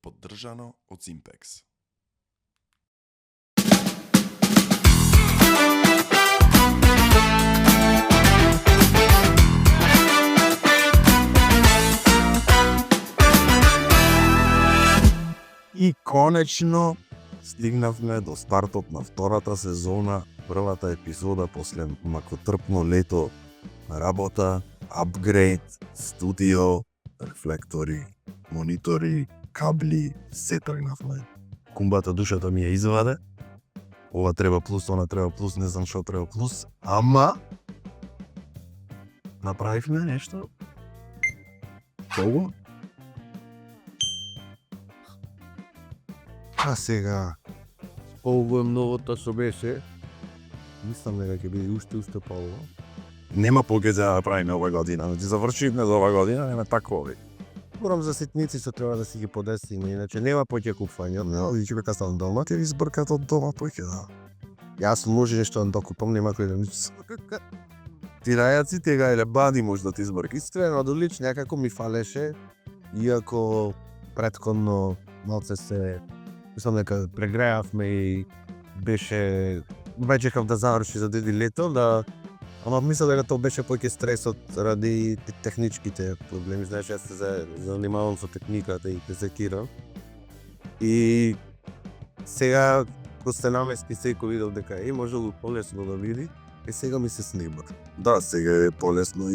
поддржано од Simplex. И конечно стигнавме до стартот на втората сезона, првата епизода после макотрпно лето на работа, апгрейд, студио, рефлектори, монитори, кабли, се тргнавме. Кумбата душата ми ја изваде. Ова треба плюс, она треба плюс, не знам што треба плюс, ама направивме нешто. Кого? А сега, Ovo je новото што беше. Мислам дека ќе биде уште поубаво. нема погезе да правиме ова година, значи завршивме за ова година, нема такови. Морам за ситници што треба да си ги подесиме, иначе нема поќе купување. Но, и ќе кастам дома, ќе ви збркат од дома поќе, да. Јас може нешто да докупам, нема кој да ми Тирајаци тега или бади може да ти збрки. Искрено од лич некако ми фалеше, иако претходно малце се мислам дека прегреавме и беше чекав да заврши за деди лето, да ама мислам дека тоа беше поќе стресот ради техничките проблеми, знаеш, јас се занимавам со техниката и секирам. И сега кога се намески секој видов дека може полесно да види, и сега ми се снима. Да, сега е полесно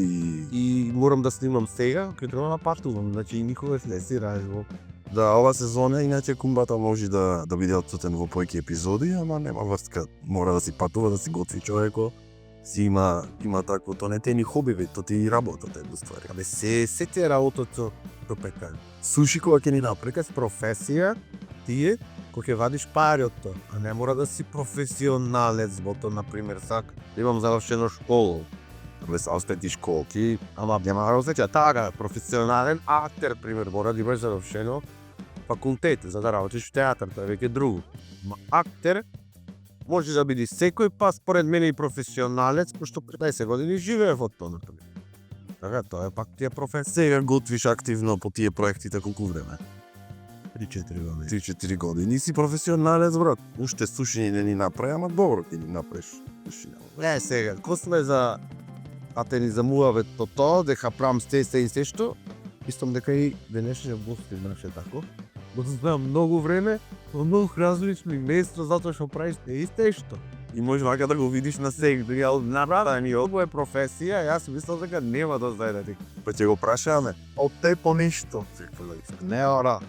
И морам да снимам сега, кога треба да патувам, значи и никогаш не си разлог. да, ова сезона иначе кумбата може да биде отсутен во поеки епизоди, ама нема врска. Мора да си патува, да си готви човеко. Си има такво, то не те ни хобиви, то ти и работата е ствари. Абе се ти е работата до пекар. Суши кога ќе ни направи. Прекас професија, тие кога ќе вадиш пари од тоа, а не мора да си професионалец во тоа, например, сак, имам завршено школа. Без остати школки, Ама нема да осеќа така, професионален актер, пример, мора да имаш завршено факултет за да работиш во театар, тоа е веќе друго. Ма актер може да биде секој, па според мене и професионалец, пошто 15 години живее во тоа, например. Така, тоа е пак тие професија. сега готвиш активно по тие проектите колку време? 3-4 години. 3-4 години си професионалец, брат. Уште сушини не ни направи, ама добро ќе ни направиш. Сушини. Не, сега, ко сме за те ни замуваве тоа, дека правам се и се што, мислам дека и денешниот гости наше тако. Го знаам многу време, во многу различни места, затоа што правиш се и што. И може вака да го видиш на сега, ја Нарадани, ovo е професија, јас мислам дека нема да знае да ти. па ќе го прашаме. Од те по ништо. Не, ора,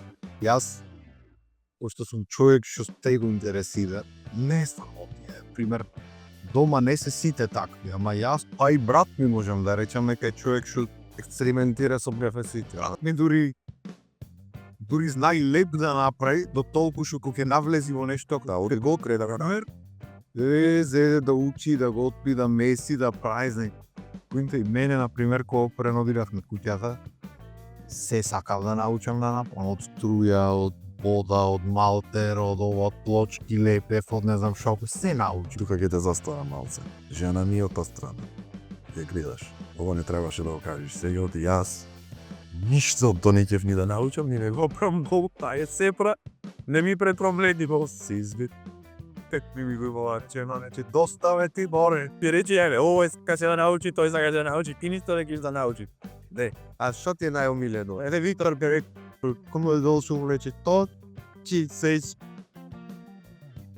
јас, пошто сум човек што те го интересира, не само тие. Пример, дома не се сите такви, ама јас, па и брат ми можам да речам дека е човек што експериментира со професиите. Ми дури знае леп да направи, до толку што кога ќе навлези во нешто, да оди го креда камер, зеде да учи, да го отпи, да меси, да прави, знај. Коинте и мене, например, кога пренодиравме куќата, се сакав да научам да направам, од струја, од вода, од малтер, од плочки, лепев, од не знам шо, се научи. Тука ќе те застава малце. Жена ми е од таа страна. Ја гледаш. Ова не требаше да го кажеш. Сега оти јас ништо од тоа не ќев ни да научам, ни не го правам многу, таа е сепра. Не ми препромледи, бо се избит. Тек ми го имала чена, нече доставе ти, боре. Ти речи, еве, овој сакаше да научи, тој сака да научи, ти нисто не киш да научи. Не, а што ти е најомилено? Еве Виктор ке рек, кому е долшо рече, то ти сеќ.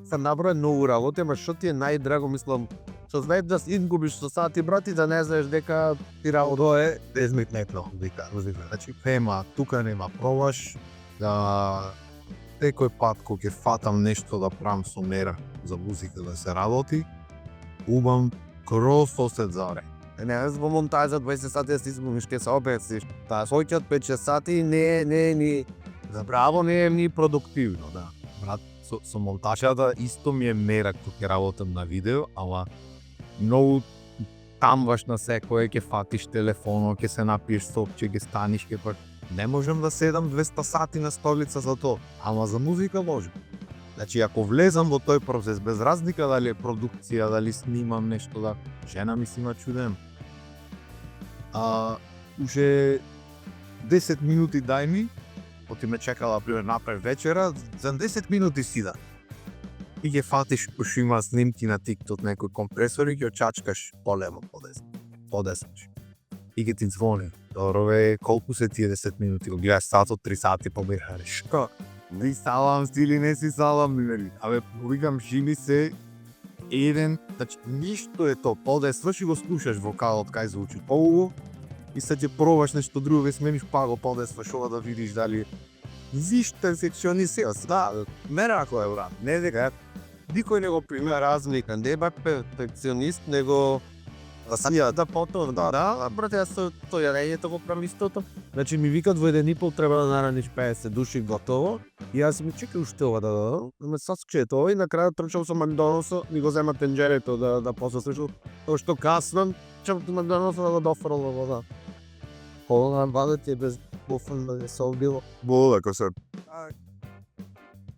Сам наброј многу работи, ама што ти е најдраго, мислам, што знаеш да изгубиш со сати, брати, да не знаеш дека ти работа е безмитнетно, вика, значи, нема, тука нема, пробаш да секој пат кога ќе фатам нешто да правам со мера за музика да се работи, убам кроз осет заре. Не, во монтажа 20 сати да си изгубиш, ке се опет си, таа соќат 5-6 сати не е ни забраво, не е ни продуктивно, да. Брат, со монтажата исто ми е мера кога ќе работам на видео, ама многу тамваш на секој, ќе фатиш телефонот, ќе се напиеш сопче, ќе станиш, ќе пак. Не можам да седам 200 сати на столица за тоа, ама за музика можам. Значи, ако влезам во тој процес, без разлика дали е продукција, дали снимам нешто, да, жена ми си има чуден. Уже 10 минути дај ми, оти ме чекала, пример, напред вечера, за 10 минути сида. И ќе фатиш, кој има снимки на TikTok, некој компресор и ќе очачкаш полемо подесеш. И ќе ти звони. Добро бе, колку се тие 10 минути? Го гледаш сатот, 3 сати помираш. Ко? Ви салам или не си салам, нели? Абе, викам, жими се еден, значи, ништо е то, подесваш и го слушаш вокалот кај звучи полуго и се ќе пробаш нешто друго, ве смениш па го подесваш ова да видиш дали виж перфекционист, да, мене ако е брат, не дека никој не го прима разлика, не бак перфекционист, него да потом, да, брате, јас тоа јарењето го правам истото. Значи ми викат во 1,5 треба да нараниш 50 души готово. И јас ми чекам уште ова да ме саскче тоа и на крајот трчав со Макдоналдс, ми го зема тенџерето да пососречу. Тоа што каснам, чам до Макдоналдс да го дофрло вода. Кога вада ти без буфан да се обило. Бо, ако се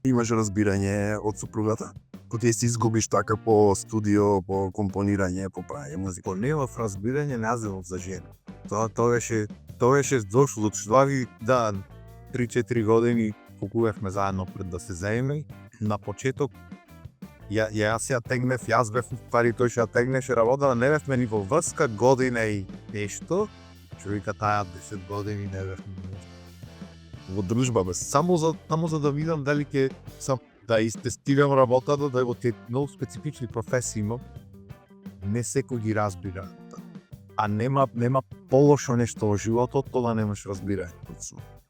имаш разбирање од супругата, кога ти се изгубиш така по студио, по компонирање, по правење музика. Немав разбирање називот за жена. Тоа беше дошло до чувари, да, 3-4 години колку бевме заедно пред да се заеме. На почеток јас ја тегнев, јас бев пари, тој што ја тегнеше работа, не бевме ни во врска година и нешто. Човека таа 10 години не бевме Во дружба бе. само за да видам дали ќе сам да истестирам работата, да го те многу специфични професии имам. Не секој ги разбира. А нема полошо нешто во животот, тоа да немаш разбирање.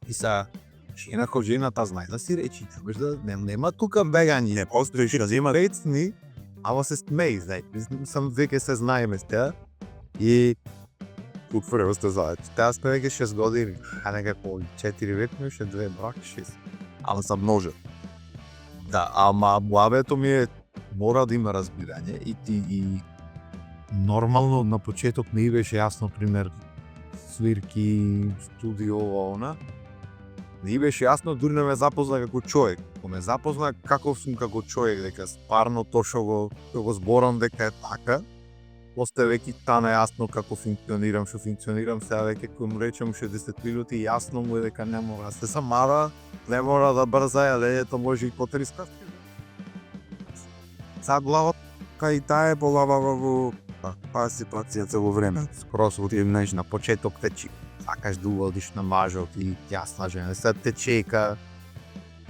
И са, жена ко жената знае да си речи, нема тука бегање. Не постоиш да зема Рецни, ама се смеи, знај. Сам веќе се знаеме с теа. И колку време сте заедно. таа сме веќе 6 години, а некако 4 ветме, ше 2 брак, 6. Ама са множе. Да, ама муабето ми е мора да има разбирање и нормално на почеток не беше јасно, пример, свирки, студио, она. Не беше јасно, дури не ме запозна како човек. Ко ме запозна каков сум како човек, дека спарно то што го зборам дека е така. После веќе стана јасно како што функционирам, сега веќе кој му речем 60 минути, јасно му е дека не мора да се самара, не мора да брза, јадењето може и по 30. Са глава, кај таа е полабава во ситуацијата во време. Скоро се отидем на почеток те сакаш да одиш на мажот и јасна жена, сега те чека,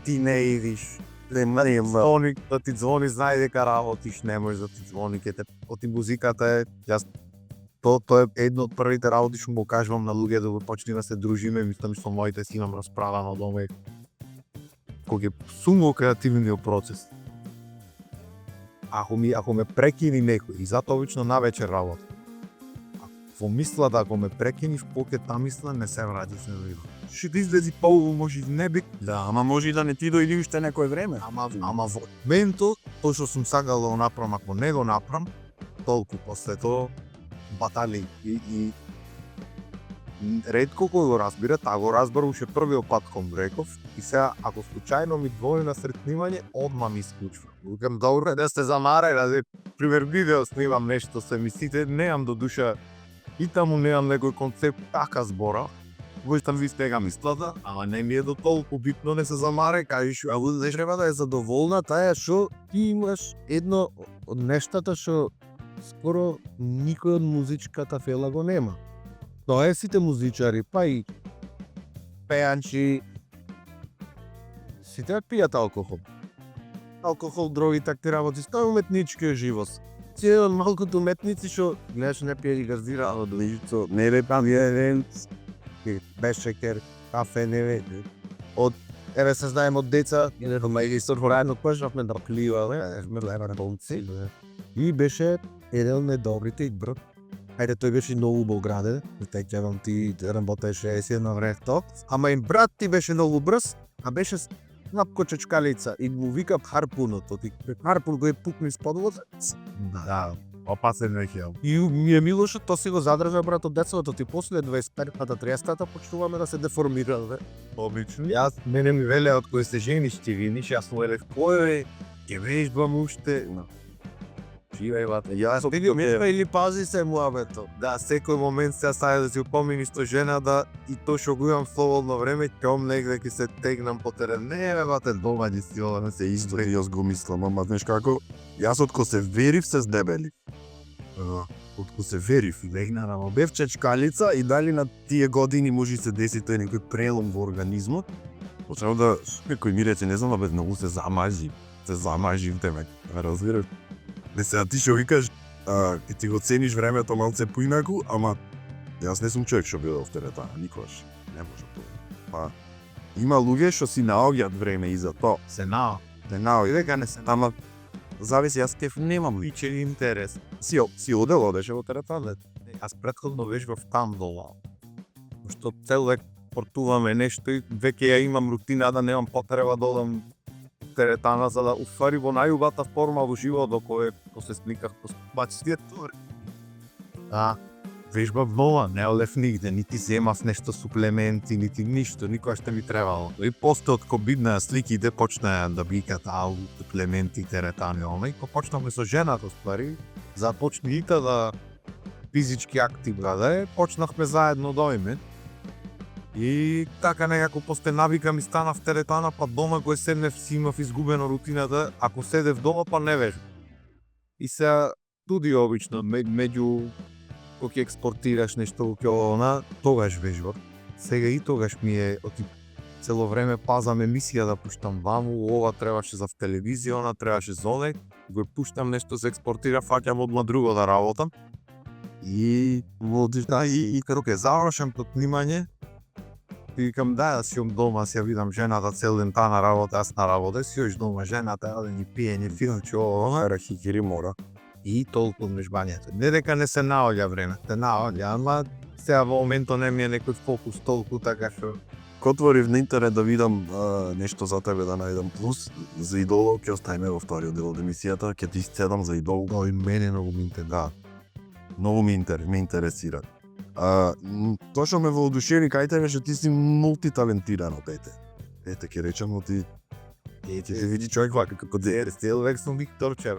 ти не идиш, звони, да ти звони, знај дека работиш, не можеш да ти звони, ке те оти музиката е, тоа е едно од првите работи што му кажувам на луѓе да почни да се дружиме, мислам со моите си имам расправано дома, кога е сумо креативниот процес. Ако ме прекини некој, и затоа обично навечер работа. Во мислата, ако ме прекиниш, поке та мисла не се враќа се вино. Ще ти излези полу, може и не би. Да, ама може и да не ти дојди уште некој време. Ама во моментот, тоа што сум сакал да го направам, ако не го направам, толку после тоа батали и ретко кој го разбира, таа го разбара уште првиот пат кон реков и сега ако случајно ми двои на сретнивање, одма ми исклучва. Викам добро да сте замарали, пример видео снимам нешто се мислите, неам до душа и таму неам некој концепт така збора. Војстам ви стега мислата, ама не ми е до толку битно, не се замаре, кажеш, а не треба да е задоволна таа што ти имаш едно од нештата што скоро никој од музичката фела го нема. Тоа е сите музичари, па и пејанчи, сите пијат алкохол. Алкохол, дроги, такви работи, тоа е уметничкиот живот. Цел малкото уметници што гледаш не пие и газира, ало долижицо, не бе пам еден, без шекер, кафе, не бе. Од еве се знаем од деца, ма и сорфорајно почнавме да пливаме, гледаме болци. И беше еден од најдобрите и брат. Ајде, тој беше многу убограден, текќавам ти работеше си едно време тоа, ама им брат ти беше многу брз, а беше снапко чечкалица и му вика харпунот, ти харпун го е пукни спод вода. Да, опасен веќе. И ми е мило што тоа си го задржа брат од децото, ти после 25-та, 30-та почнуваме да се деформираме. Обично. Јас мене ми веле од кој се жениш ти виниш, јас му велев кој е, ќе веиш бам уште. Живеј вате. Јас Види умества или пази се муабето. Да, секој момент се стаја да си упомини што жена да и то што го имам слободно време, ќом негде ќе се тегнам по терен. Не, бе, бате, дома ги си ова, се исто и јас го мислам, ама знаеш како, јас отко се верив се здебелив. Отко се верив, легна на бев чечкалица и дали на тие години може се деси тој некој прелом во организмот. Почнав да, некој ми рече, не знам, бе, многу се замажив, те ме, разбираш. Не сега ти што викаш, ќе ти го цениш времето малце поинаку, ама јас не сум човек што биде в теретана, никогаш. Не може тоа. Па, има луѓе што си наоѓаат време и за тоа. се нао. Не наоѓаат. Дека не се нао. Ама, зависи, јас теф немам ли. Личен интерес. Си одеше во теретана. Јас претходно вежбав там дола. Што цел век портуваме нешто и веќе ја имам рутина да немам потреба да одам теретана за да уствари во најубавата форма во животот кој се сликав по бачите тури. Да, вежбав дома, не одев нигде, нити земав нешто суплементи, нити ништо, никогаш не ми требало. И после од ковидна сликите почнаа да викат суплементи, теретани, и почнавме со жената ствари, започни и да физички активна да е, почнахме заедно да име. И така некако после навика ми станав теретана, па дома кој седнев си имав изгубено рутината, ако седев дома па не вежбав. И се туди обично, меѓу кога ќе експортираш нешто во она, тогаш вежбав. Сега и тогаш ми е, цело време пазам емисија да пуштам ваму, ова требаше за телевизија, она требаше за оне, го пуштам нешто се експортира, фаќам одма друго да работам. И како ќе завршам тоа снимање, и викам да си дома, си ја видам жената цел ден та на работа, аз на работа, си још дома жената, да ни пие, ни филмче, ова, Рахикири мора. и толку межбањето. Не дека не се наоѓа време, се наоѓа, ама сега во моментот не ми е некој фокус толку така што... Ко отворив на интернет да видам нешто за тебе да најдам плюс за идолот, ќе оставиме во вториот дел од емисијата, ќе ти исцедам за идол. И мене многу ми Да. Многу ме интересира. Тоа што ме воодушеви кај тебе што ти си мултиталентирано дете. Ете ќе речам, ти се види човек вака како дете. Цел век сум Викторче,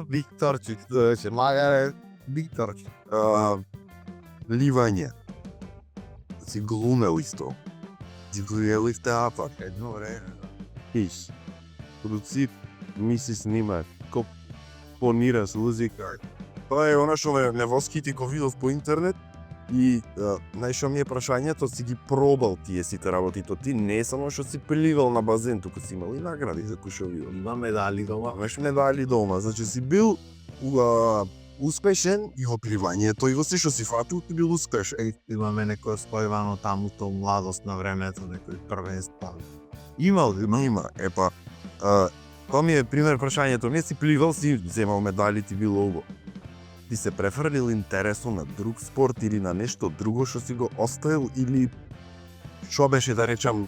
Викторче, дојче, магаре, Викторче. Ливање. Си глумел исто. Си глумел и в театар. Едно време. Иш. Продуцит, мисли снимаат, компонираш музика. Тоа е она што ме восхити кога видов по интернет и најшо ми е прашањето, си ги пробал тие сите работи, то ти не само што си приливал на базен, туку си имал и награди за кои што видов. Има медали дома. Имаш медали дома, значи си бил успешен и во пливањето и во се што си фатил, ти бил успешен. Имаме некој спојвано таму то младост на времето, некој првенства. Има. Епа, тоа ми е пример прашањето. Не си пливал, си земал медали, ти бил ово. Ти се префрлил интересно на друг спорт или на нешто друго што си го оставил или што беше да речам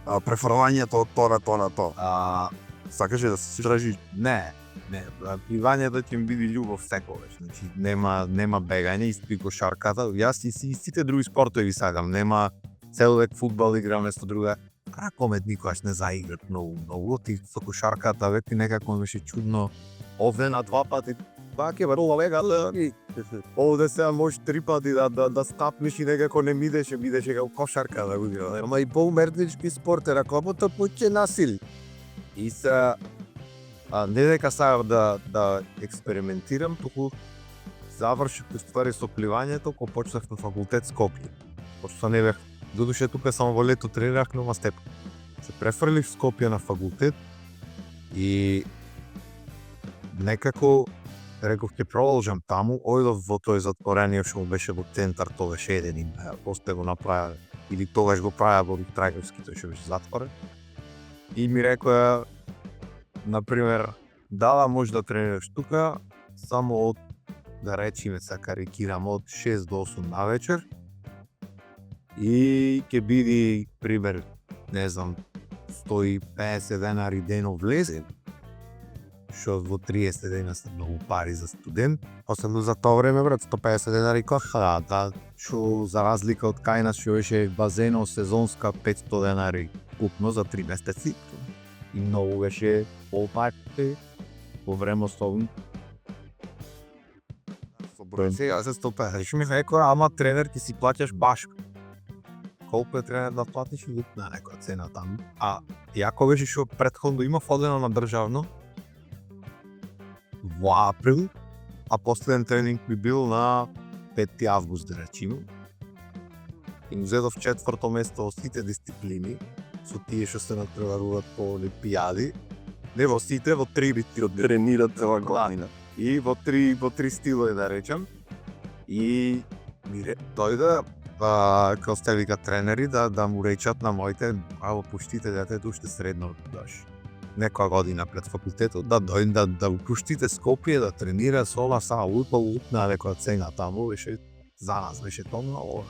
префрлањето од тоа на тоа? Сакаш да се стражиш? Не, пливањето ќе ми биде љубов секогаш. Значи нема бегање, исти кошарката. Јас и сите други спортови сакам. Нема цел век фудбал играме со друга. Ракомет никогаш не заиграв многу. Ти со кошарката век некако ми беше чудно. Овде на 2 пати ваќе врла лега, овде сега можеш 3 пати да стапнеш и некако не бидеше како кошарка да го видам. Ама и поумертнички спорт е ракопото пуќе насили. И се не дека сакав да експериментирам, туку завршив ствари со пливањето кога почнав на факултет Скопје. Пошто не бев, додуше тука само во лето тренирах нова степка. Се префрлив в Скопје на факултет и некако реков ќе продолжам таму, ојдов во тој затворение што беше во центар, тоа беше еден после го направи или тогаш го правеа во Траговски, тој што беше затворен. И ми рекоа, например, дала може да тренираш тука само од, да речиме, се карикирам, од 6 до 8 на вечер и ќе биде, пример, не знам, 150 денари денов влезен, што во 30 дена се многу пари за студент. Особено за тоа време, брат, 150 денари кофа, да, што за разлика од кај нас што беше базено сезонска 500 денари купно за 3 месеци. И многу беше полпарти во време особено. тој. Сега се 150. Што ми рекоа, ама тренер ти си плаќаш баш. Колку е тренер да платиш и на некоја цена таму. А јако беше што претходно има одено на државно во април, а последен тренинг би бил на 5 август, да речиме. И му зедов 4-то место во сите дисциплини, со тие што се натпреваруваат по олимпијади. Не во сите, во 3 би ти Тренират цела година. и во три стилови да речам. И ми дојде како сте вика тренери да му речат на моите, аво пуштите детето уште средно даш. Некоја година пред факултетот да дојде да го пуштите Скопје да тренира со ова сама лутна некоја цена таму беше за нас беше тоа много.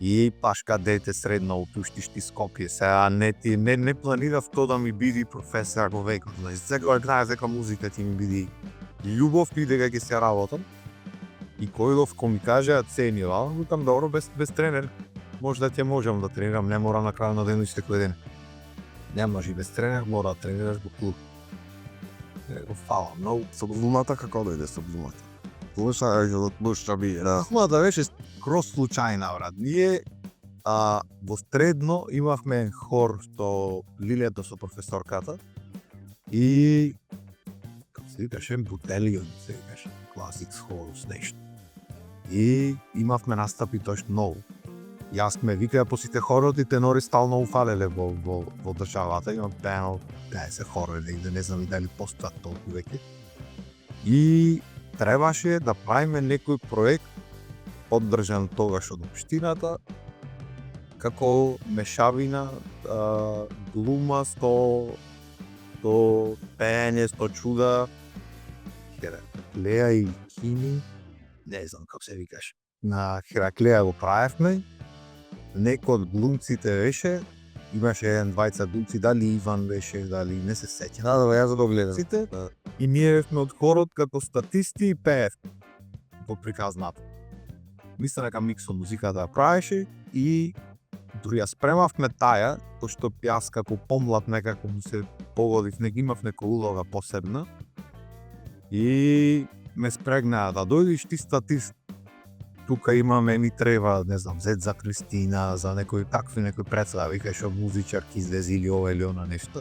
И пашка дете средно опуштиш ти Скопје сега не планирав тоа да ми биде професор во векот. Значи секој знаеш дека музика ти ми биде љубов и дека ќе се работам. И којдов кој ми кажа ценила, викам добро без тренер. Може да ќе можам да тренирам, не мора на крај на денот секој ден. Не може и без тренер, мора да тренираш во клуб. Го фала многу. Со глумата како дојде со глумата? Слуша, да слуша би, да. Глумата беше скроз случајна, брат. Ние во средно имавме хор што Лилијата со професорката и како се викаше Бутелион, се викаше Classics Halls нешто. И имавме настапи тој многу. Јас ме викаја по сите хорови, тенори стално уфалеле во државата, имам пеал 50 хорови, негде не знам и дали постојат толку веќе. И требаше да правиме некој проект поддржан тогаш од општината, како мешавина, глума со пеење, со чуда, Хераклеја и Хими, не знам како се викаш. На Хераклеја го правевме, некој од глумците беше, имаше двајца глумци, дали Иван беше, дали не се сеќам. Да, јас го гледам. Сите, и ние бевме од хорот како статисти и пеевме во приказната. Мисля дека микс од музиката ја правеше и дури ја спремавме таја, пошто јас како помлад некако му се погодив, не имав некоја улога посебна. И ме спрегнаа да дојдеш ти статист. Тука имаме, ми треба, не знам, зет за Кристина, за некои представи, кај што музичарки излези или ова или она нешто.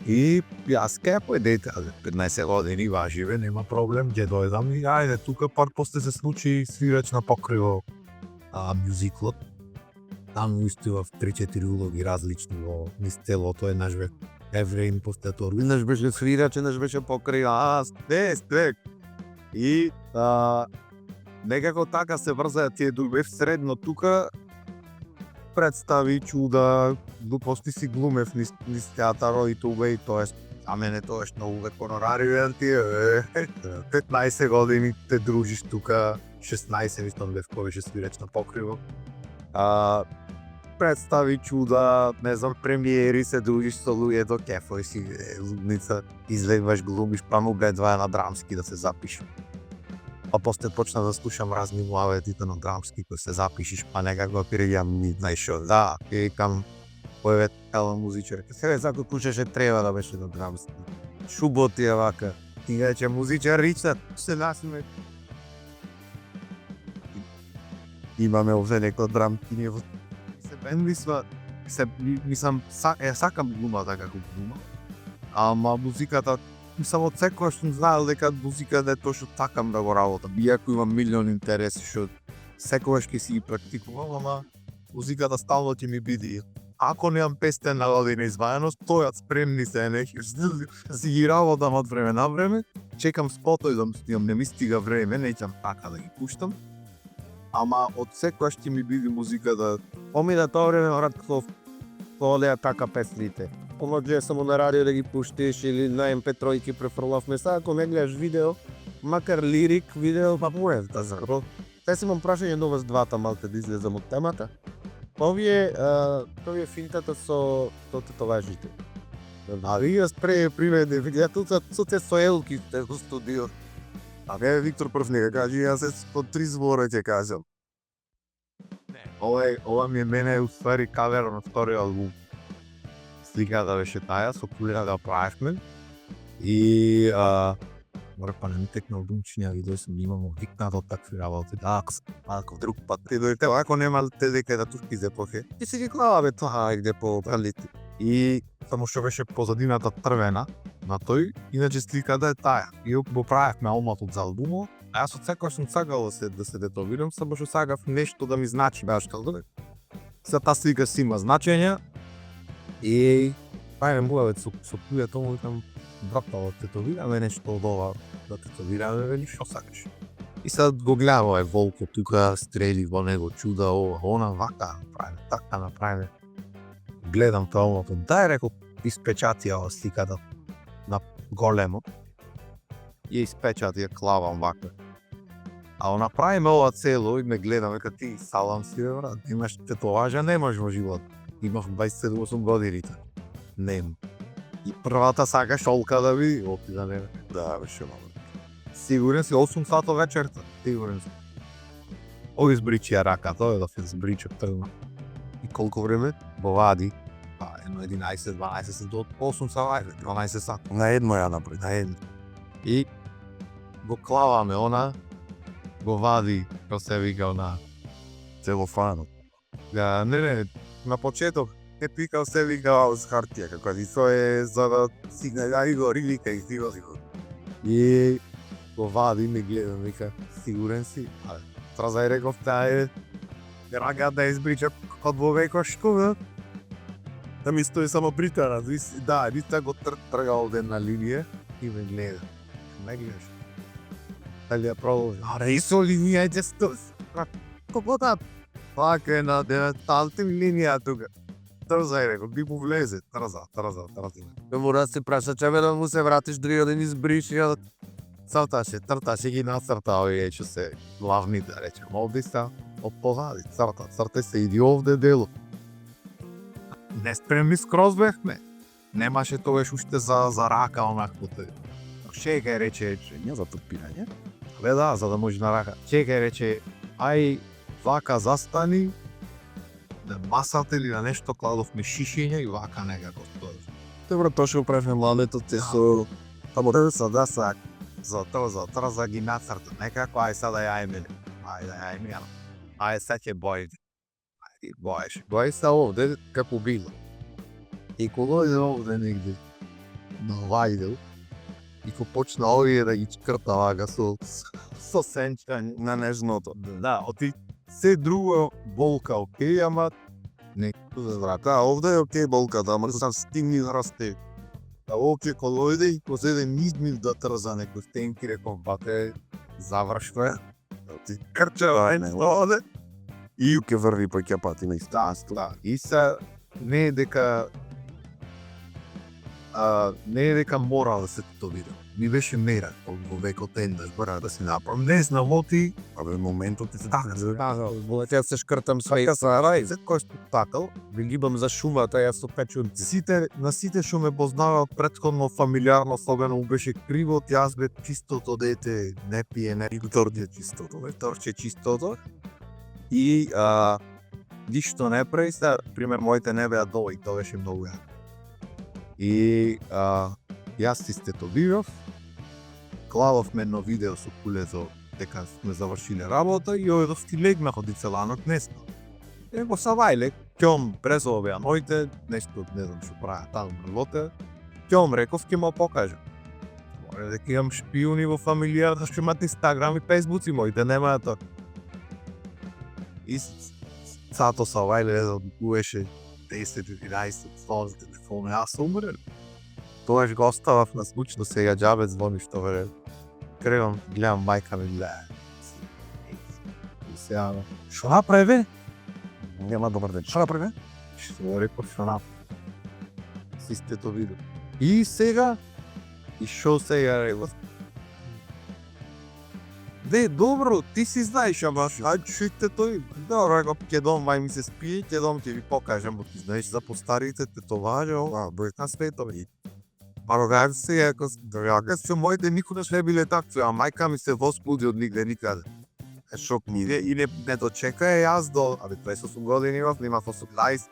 И јас кај поедете, 15 години важиве, нема проблем, ќе дојдам и ајде, тука пар после се случи свирач на покриво мюзиклот. Таму истивав 3-4 улоги различни во низ целото, еднаш бе Евреин после тоа. Еднаш беше свирач, еднаш беше покрива. Стек. И некако така се врзаја тие бев средно тука, представи, чуда, глупости си глумев низ театаро и тука и тоа за мене тоа е многу век хонорариен тие, 15 години те дружиш тука, 16 мислам бев кој беше свиреч на покриво. Представи, чуда, не знам, премиери, се дружиш со луѓето, кефој си, лудница, излегваш, глумиш, па му гледваја на драмски да се запиши. А после почна да слушам разни муаветите на драмски, кој се запишиш, па некако переѓам ми, знаеш шо, да, и кам поеве тела музичарка. Сега зако кушаше треба да беше на драмски. Шуботи е вака. Ти рече музичар Ричард, се насиме. Имаме овде некој драмкиње во Се бендисва, мислам, сакам глумата како глума, ама музиката, мислам од секојаш сум знаел дека музика не е тоа што такам да го работам, иако имам милион интереси што секојаш ќе си ги практикувам, ама музиката стално ќе ми биде. Ако немам песен на година изваено, стојат спремни се нехи, си ги работам од време на време, чекам спотој да стигам, не ми стига време, неќам така да ги пуштам. Ама од секојаш ќе ми биде музиката. Помина тоа време, брат, тоа леа така песните. Помоѓе само на радио да ги пуштиш или на MP3 ки префрлавме. Сега ако не гледаш видео, макар лирик, видео, па поев да заро. Те си имам прашање до вас двата, малте да излезам од темата. Овие финтата со тетоважите. А вие спре приведе, ја тука со те соелки во студио. А не Виктор прв не кажи, јас се по 3 збора ќе кажам. Ова ми е мене уствари кавер на вториот албум. Сликата беше таја, со кулера да правевме. И Мора па не ми текна од учење, видео сум имамо викнат од такви работи. Да, малко друг пат ти дојдете, ако нема те дека да тук изе похе. Ти си ги глава бе тоа иде по пралити. И само што беше позадината трвена на тој, иначе сликата е таа. И го правевме алматот за албумот. А јас од секој сум сакал да се детовирам, само што сакав нешто да ми значи, баш како да. За таа слика си има значење. И правиме муавет со пријател, му викам брата од тетовираме нешто од ова да тетовираме, вели што сакаш. И сад го гледам овој волко тука, стрели во него, чуда ова, она, вака направиме, така направиме. Гледам тоа омото, дај рекол, испечати ова сликата на големо. И испечати ја клавам вака. А направиме ова цело и ме гледам, века ти салам си, бе, брат, имаш тетоважа, немаш во живот. Имав 27-8 годините. Нем. И првата сака шолка да види, опи да не. Да, беше мало. Сигурен си 8 сата вечерта, сигурен си. Ови избричи ја рака, тоа е да се избрича тргна. И колку време? Бовади. Па, едно 11-12 до 8 сата, 12 сата. На едно ја направи, на едно. И го клаваме она, го вади, како се вика она. Целофанот. Да, не, на почеток Е пикал се вика с хартија, како и тоа е за да сигнали го рилика и си го. и го вади, ме гледа, вика, сигурен си? Тразај реков, таа е рага да избрича од во векошко, бе. Да ми стои само британа, Да, Рита го трга од една линија и ме гледа. Ме гледаш. Дали ја продолжи? Аре, и со линијајте стос. Како да? Пака е на 9-талти линија тука. Трзај рекол, би му влезе. Трза. Ме мора да се прашачаме да му се вратиш други да ни збриш и да... Црташе ги нацрта овие што се главни, да речем. Овде са од позади, црта се иди овде дело. Не спремни скроз бехме. Немаше тогаш уште за рака онакво те. Чекај рече, Не за топирање. бе да, за да може на рака. Чекај рече, ај вака застани, на масата или на нешто кладовме шишиња и вака некако стоиш. Добро, тоа што го правиме младето, те со... Тамо да сак. За трза ги нацрта некако, ај sada јајме. Ајде, ај сад ќе бојде. Ајде, боеш. Бој се овде како било. И кога иде овде негде на Вајдел, и ко почна овие да ги чкрта вака со сенчање. На нежното. Да, оти се друго болка окей, ама не за врата. Да, овде е окей болката, ама сам стигни да расте. Да овче колојде и ко седе низмив да трза некој стенки, реков, бате, завршно е. Ти крчева, ај не, оде. И ќе врви па ќе пати на истанство. Да, и се не е дека мора да се тетовира. Ми беше мера во векот ендаш, бара да се направам. Не знам, оти Абе, моментот ти се Волете се шкртам свој сарај. кој спектакл, Ви гибам за шумата, јас со печунци. сите што ме познаваат претходно фамилиарно, особено му беше криво, јас бе чистото дете, не пие, не Торче чистото. торче чистото. И ништо не прави, сега, пример, моите не беа долу и тоа беше многу јако. И јас си стетовирав, клававме едно видео со кулето дека сме завршиле работа и одов ти легнах од целанок не спав. Его савајле, ќом презова беа моите, нешто не знам што прават таму мрвоте, ќом реков ќе ма покажам. Море дека имам шпиони во фамилијата што имат Инстаграм и Фејсбуци, моите немаат тоа. И сато савајле беше 10-11 фон за телефон, јас умрел. Тогаш го оставав на случно, сега џабе звони што вере. Кревам, гледам мајка ми гледа. И сега, шо направи? Нема добар ден. Што направи? Што реков, шо направи? Си сте то видел. И сега, и шо сега реков? Де, добро, ти си знаеш, ама ајде шујте тој. Добро, реков, ќе дом, мај ми се спие, ќе дом ќе ви покажам, ти знаеш за постарите тетоважа, на светови. Парогар се, ако со моите никогаш не биле такви, а мајка ми се возбуди од нигде никаде. Шок ми иде, и не дочека јас до, 28 години имав, имав 18,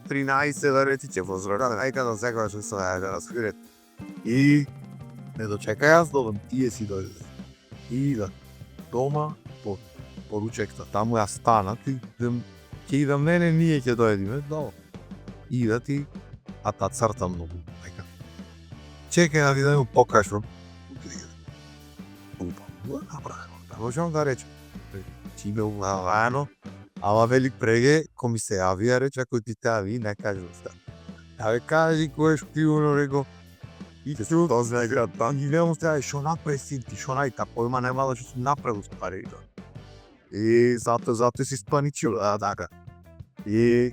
13 да речи, че возрака, најка да секојаш се да разбират. И Не дочекај јас долам, тие си дојде. И да, дома, по ручекта, таму ја стана, ти ќе идам мене, ние ќе дојдеме, долу. И да ти, а та црта многу, нека. Чекај да ви да му покажам. Можам да речем. Ти ме улавано, ама велик преге, ко ми се јавија, рече, ако ти те јави, не кажам ста. Абе, кажи кој е шпионо, реко. И што тоа знае град, там ги гледам стаја, шо направи си ти, шо најта, појма немала што сум направил спари. И зато си спаничил, така. И,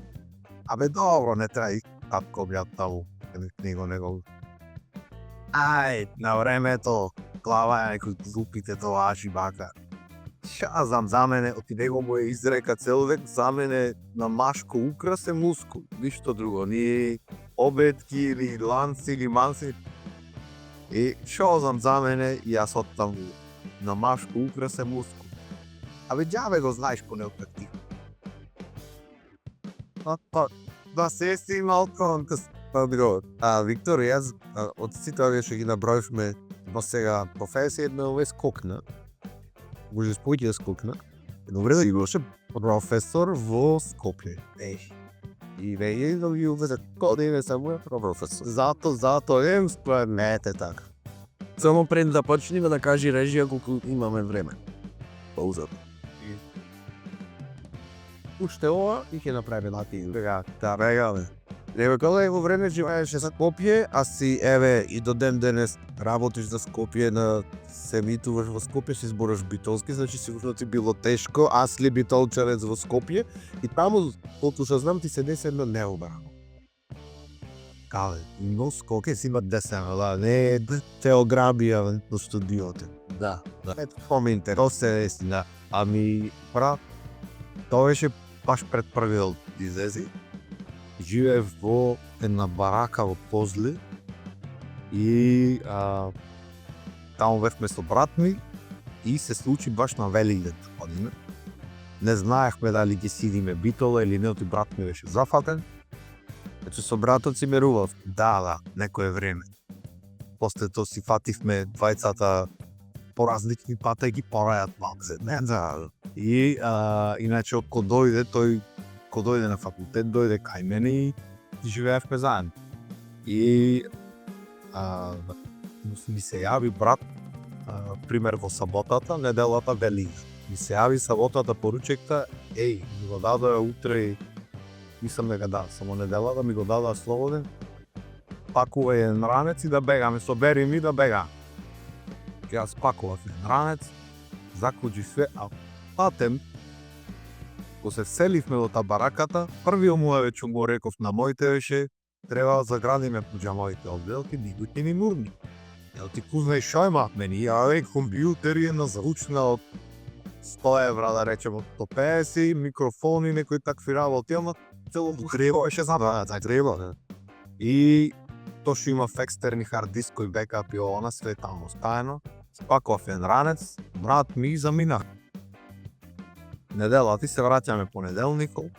абе, добро, не трај, татко бјат таму, него. Ај, на времето, глава е некој глупите тоа бака. Ша знам, за мене, оти него му е изрека цел век, за мене на машко украс е мускул, ништо друго, ни обетки или ланци или манци. И шо знам за мене, и јас оттам на машко украс е мускул. Абе, џабе го знаеш по неопетки. Да се си малко, Виктор, јас од сите овие што ги наброивме до сега професија, една е скокна. Може спојќи да скокна. Добре да ги беше професор во Скопје. И веќе да ги увезе године само професор. Зато споемете така. Само пред да почнеме да кажи режија колку имаме време. Паузата. Уште ова и ќе направиме лати. Да, бега, бе. Еве кога во време живееше за Скопје, а си еве и до ден денес работиш за Скопје, на се митуваш во Скопје, си збораш битолски, значи сигурно ти било тешко, аз ли битолчарец во Скопје и таму, колку што знам, ти се деси едно необрано. Кале, но Скопје си има десена, да, Не, те ограбија во студиото. да. Ето, тоа ме интересува, Да. ами, брат, тоа беше баш пред првиот излези. Живеев во една барака во Позле и таму бевме со брат ми и се случи баш на Велингден година. Не знаехме дали ќе сидиме битола или не, оти брат ми беше зафатен. Значи со братот си мерував. Да, некое време. После тоа си фативме двајцата по различни патеки, порајат малце. Не, да. И иначе ако дојде, ко дојде на факултет, дојде кај мене и живеевме заедно. И ми се јави брат, пример во саботата, неделата Велингден. Ми се јави саботата поручекта, ми го дадоа утре, мислам да га само неделата ми го дадоа слободен, пакувај еден ранец и да бегаме, собери ми да бегаме. Јас пакував еден ранец, заклучи све, а патем, Ко се селивме во та бараката, првиот му веќе го реков на моите беше треба да заградиме пуџамовите одделки, никој ни нурни. Ти кузнај шо има мени, компјутер е на заручна од 100 евра, да речем, од 150, микрофони, некои такви работи, ама целото треба беше треба. И тоа што има екстерни хард диск кој бекап и она све таму стаено. Спакував еден ранец, брат ми замина. Неделата се враќаме понеделникот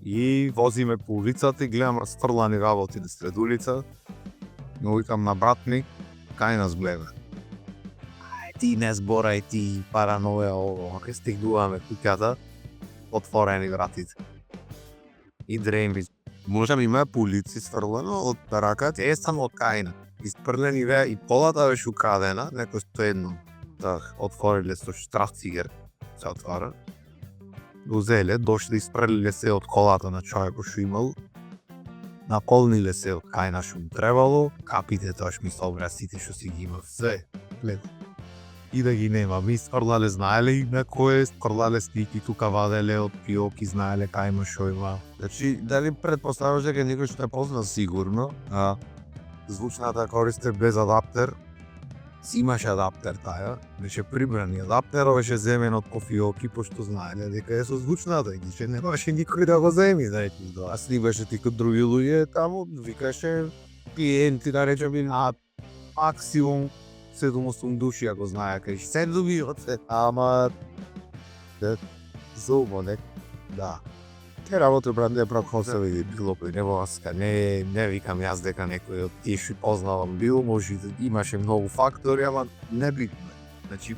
и возиме по улицата и гледам расфрлани работи на сред улица. Но викам на брат ми, кај нас гледа. Ти не зборај, ти параноја ово, ке стигнуваме куќата, отворени вратите. И дреми. Можам има по улици сфрлено од бараката, само од кајна. Испрлени веа и полата беше украдена, некој стоедно. Отвориле со штрафцигер. Се отвара. Узеле, дошли испрлиле се од колата на човекот што имал. Наполниле се од кајна што му требало, капите тоа што ми собра сите што си ги има све. И да ги нема. Ми спрлале, знаеле и на кој е, спрлале стики тука ваделе од пиоки, знаеле кај има што има. Значи, дали предпоставаш дека некој што е познал сигурно, звучната користе без адаптер, си имаше адаптер таја, беше прибрани адаптер, беше земен од кофиоки, пошто знаеле дека е со звучната, и че не беше никој да го земи, да речем тоа. А снимаше ти кod други луѓе таму, викаше клиенти, да речем, на максимум 7-8 души, ако знае, кај се доби од се, ама зубо, не? Да. Те работи брат не брат Хосеви било при него аска не викам јас дека некој од тие што познавам бил, може да имаше многу фактори, ама не битно. Значи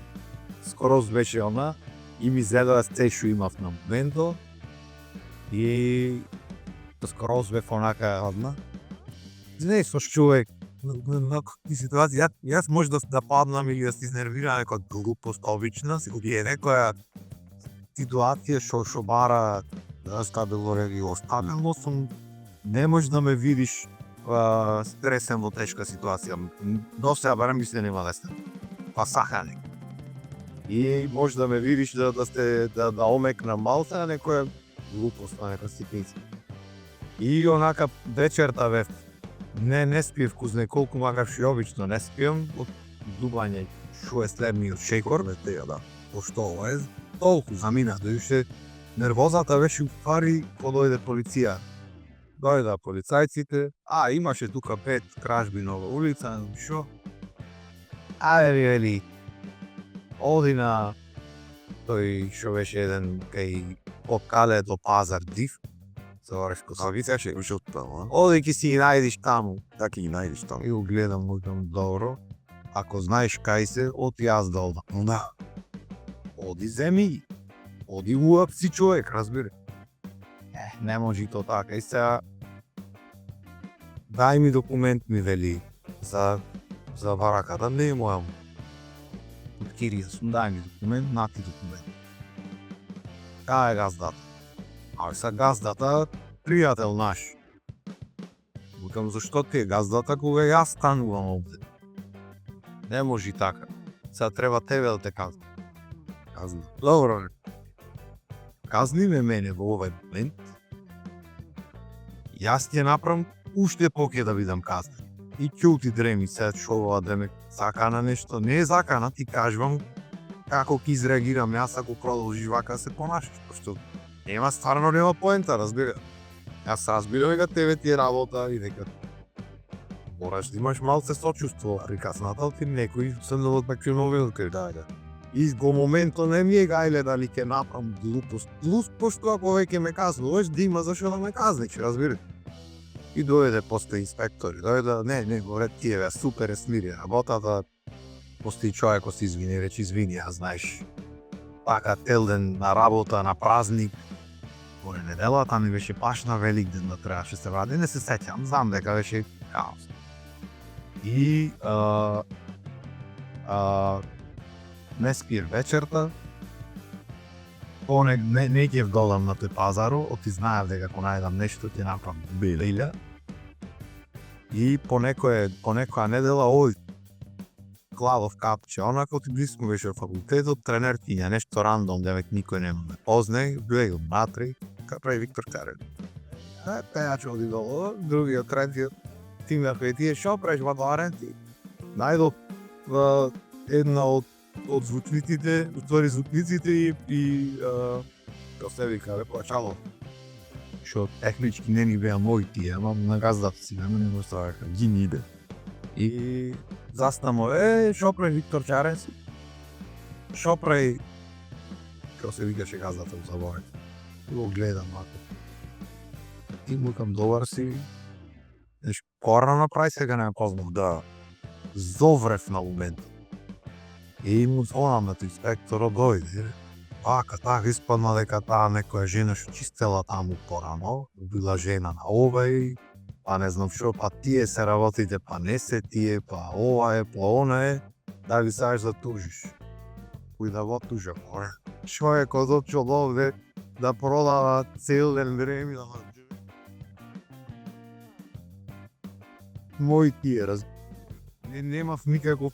скороз беше она и ми зедоа се што имав на моментот и скороз бев онака одна. Не со човек на какви ситуации јас може да паднам или да се изнервирам некоја глупост обична, се е некоја ситуација што бара да стабилно реагирам. Стабилно сум, не можеш да ме видиш стресен во тешка ситуација. До сега барем ми се нема лесно. Па сахане. И може да ме видиш да омекна малце на некоја глупост, на некоја ситница. И онака вечерта бев не спиев кузне колку макар што обично не спием од дубање што е следниот шејкор, Теја да. пошто ова е толку замина, дојше нервозата беше упари кога дојде полиција. Дојда полицајците, имаше тука 5 кражби на улица, шо? Вели, оди на тој што беше еден кај од каде до пазар див, Заваревко се Викаше жутпел, оди ки си ги најдиш таму. Така и најдеш таму. И го гледам, викам, добро. Ако знаеш кај се, оди јас да одам. Но да, Оди земи ги. Оди уап си човек, разбира. Не може и то така. И сега дај ми документ, ми вели, за бараката, не е моја. Од Кирија сум, дај ми документ, нати документ. Кај е газдата? Са газдата, пријател наш. Викам, зашто ти е газдата кога јас станувам овде? Не може и така. Сега треба тебе да те казна. Казна. Добро, казни ме мене во овој момент. Јас ќе направам уште поке да бидам казнен. И ќути дреми се што ова да ме закана нешто. Не е закана, ти кажувам како ќе изреагирам јас ако продолжи вака се понашаш. Пошто стварно нема поента, разбира. Јас разбирам дека тебе ти е работа и дека мораш да имаш малце сочувство, прикаснател ти некој се да такви новилки. Да. И го моментот не ми е гајле дали ќе направам глупост. Пошто ако веќе ме казнуваш, да има зашо да ме казниш, разбира. И дојде после инспектори, не, горе тие бе, супер е смири работата. После човекот се извини, речи извини, знаеш. Така цел ден на работа, на празник. Горе неделата ми беше баш на Великден да требаше се вади, не се сеќам, знам дека беше хаос. И не спир вечерта, не ќе вдолам на тој пазаро, оти знаев дека ако најдам нешто ќе направам белилја. И по некоја недела Кладов капче, онако ти близко беше факултетот, тренер тиња нешто рандом, девек никој не ме познае, гледам матри, ка прави Виктор Карен. Пејач оди долу, другиот, третиот, тимнавме тие, шо правиш Владарен ти? Најдов една од звучниците, утвори звучниците и како се вика, плачало. Шо технички не ни беа мои тие, ама на газдата си, не го ставаха, ги ни иде. И застанемо, шо прави Виктор Чарен си? Шо прави, како се викаше газдата у заборен. И го гледам, и му кам добар си, нешто порано прави, сега не познав. да. Зоврев на момент. И му звонам на инспекторот, дојде. Така испадна дека таа некоја жена што чистела таму порано, била жена на овај, па не знам што, па тие се работите, па не се тие, па ова е, па она е, дали саеш да тужиш. Кој да го тужа, море. Човекот отчел овде да продава цел ден време на мој тие, немав никаков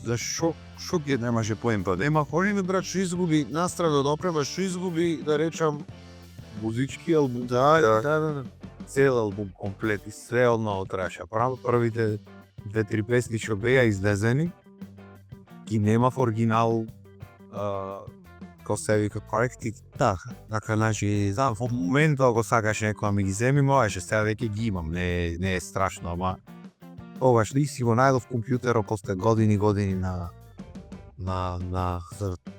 зашо ќе немаше поемпа. Нема хориме брат што изгуби настрана да опрема, што изгуби да речам музички албум, да. Цел албум комплет и све одно траша. Првите 2-3 песни што беа излезени, ги немав оригинал, како се вика коректи. Така, значи, знам, во моментот ако сакаш некоја ми ги земи, можеше, сега веќе ги имам, не е страшно, ама тогаш ли си го најдов компјутерот после години на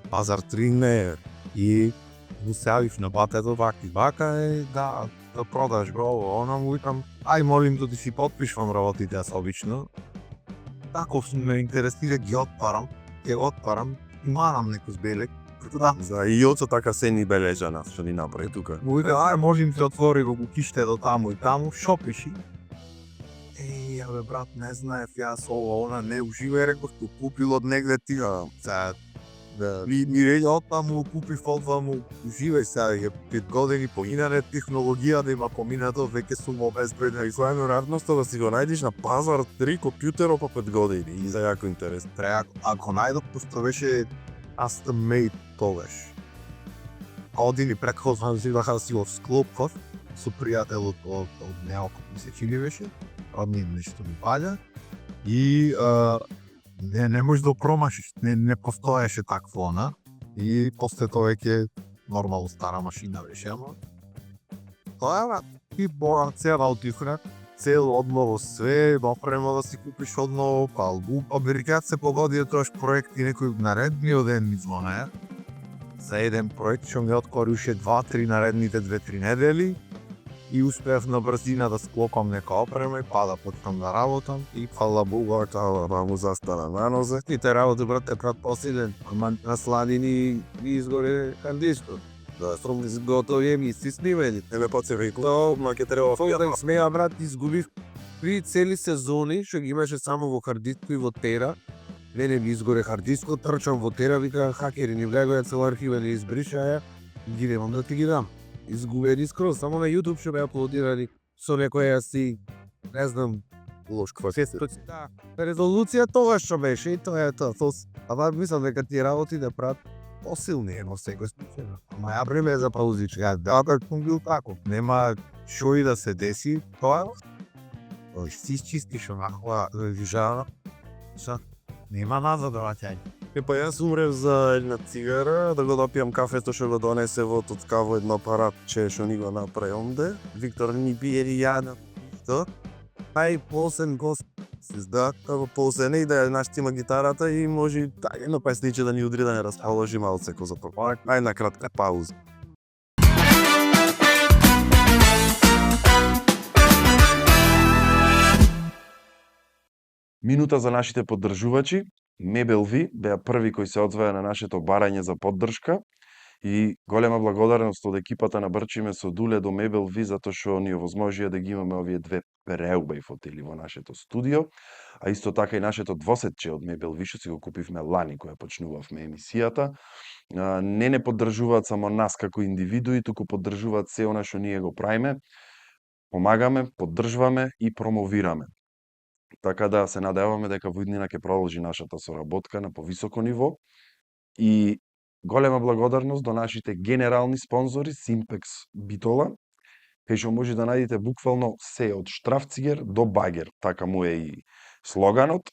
пазар 3 и Му се јавив на батето вака е да продаш го, она му викам, ај молим да ти си потпишвам работите јас обично. Таков ме интересира ги отпарам, и марам некој збелек. Да. За Иоцо така се ни бележа нас, што ни направи тука. Му вика, ај можем ти отвори го киште до таму и таму, шо пиши? Бе брат, не знаев јас ова, она не уживај, реков, што купил од негде ти, сега, ми рејде оттаму, купив одваму, уживај сега, е 5 години поминале технологија да има поминато, веќе сум обезбеден. И која е веројатноста да си го најдеш на пазар 3 компјутеро по 5 години, и за јако интерес. Ако најдов, пошто беше custom made тогаш. Години предходно взиваха да си го склопков со пријателот од Неоко, ми се чини беше, родни нешто ми паѓа, и не можеш да промашиш, не постоеше такво она, и после тоа веќе нормално стара машина беше, ама тоа и бора цела отифрак, цел одново све, допрема да си купиш одново, па албум. Американци се погодија тоаш проект и некој наредниот ден ми звонеа за еден проект што ми откорише 2-3 наредните 2-3 недели и успеав на брзина да склопам нека опрема и да почнам да работам и фала Богу, Тоа му застана на нозе. сите работи брате предпоследен, ама на сладини ми изгоре хардискот. Да, сум готови ми си снимени. Не ме подсеви, Ма ќе треба да смеја брат, изгубив 3 цели сезони што ги имаше само во хардиско и во тера. Не ми изгоре хардискот, трчам во тера, вика хакери ни влегоја цела архива ни избришаја, ги немам да ти ги дам. Изгубени скроз, само на YouTube што беа аплодирани со некоја си, не знам, лош квартет. да, резолуција тоа што беше и тоа е тоа. Ама мислам дека тие работи да прават посилни е во секој случај. Ама ја време за паузичка, да, сум бил тако. Нема шо и да се деси, тоа си изчистиш онаква вижана, нема назад враќање. Па јас умрев за една цигара, да го допијам кафето што го донесе во тоцкаво едно апаратче што ни го направи онде. Виктор ни бие и јада. Што? Ај посен гост се зда, како посен и да ја наштима гитарата и може едно песниче да ни удри да не расположи малце ко за пропарак. Ај на кратка пауза. Минута за нашите поддржувачи. Мебелви беа први кои се одзвоја на нашето барање за поддршка и голема благодарност од екипата на Брчиме со Дуле до Мебелви затоа што ни овозможија да ги имаме овие две преубави фотели во нашето студио, а исто така и нашето двосетче од Мебелви што си го купивме лани кога почнувавме емисијата. Не поддржуваат само нас како индивидуи, туку поддржуваат се она што ние го правиме, помагаме, поддржваме и промовираме. Така да се надеваме дека во иднина ќе продолжи нашата соработка на повисоко ниво и голема благодарност до нашите генерални спонзори Simpex Bitola, кај што може да најдете буквално се од штрафцигер до багер, така му е и слоганот.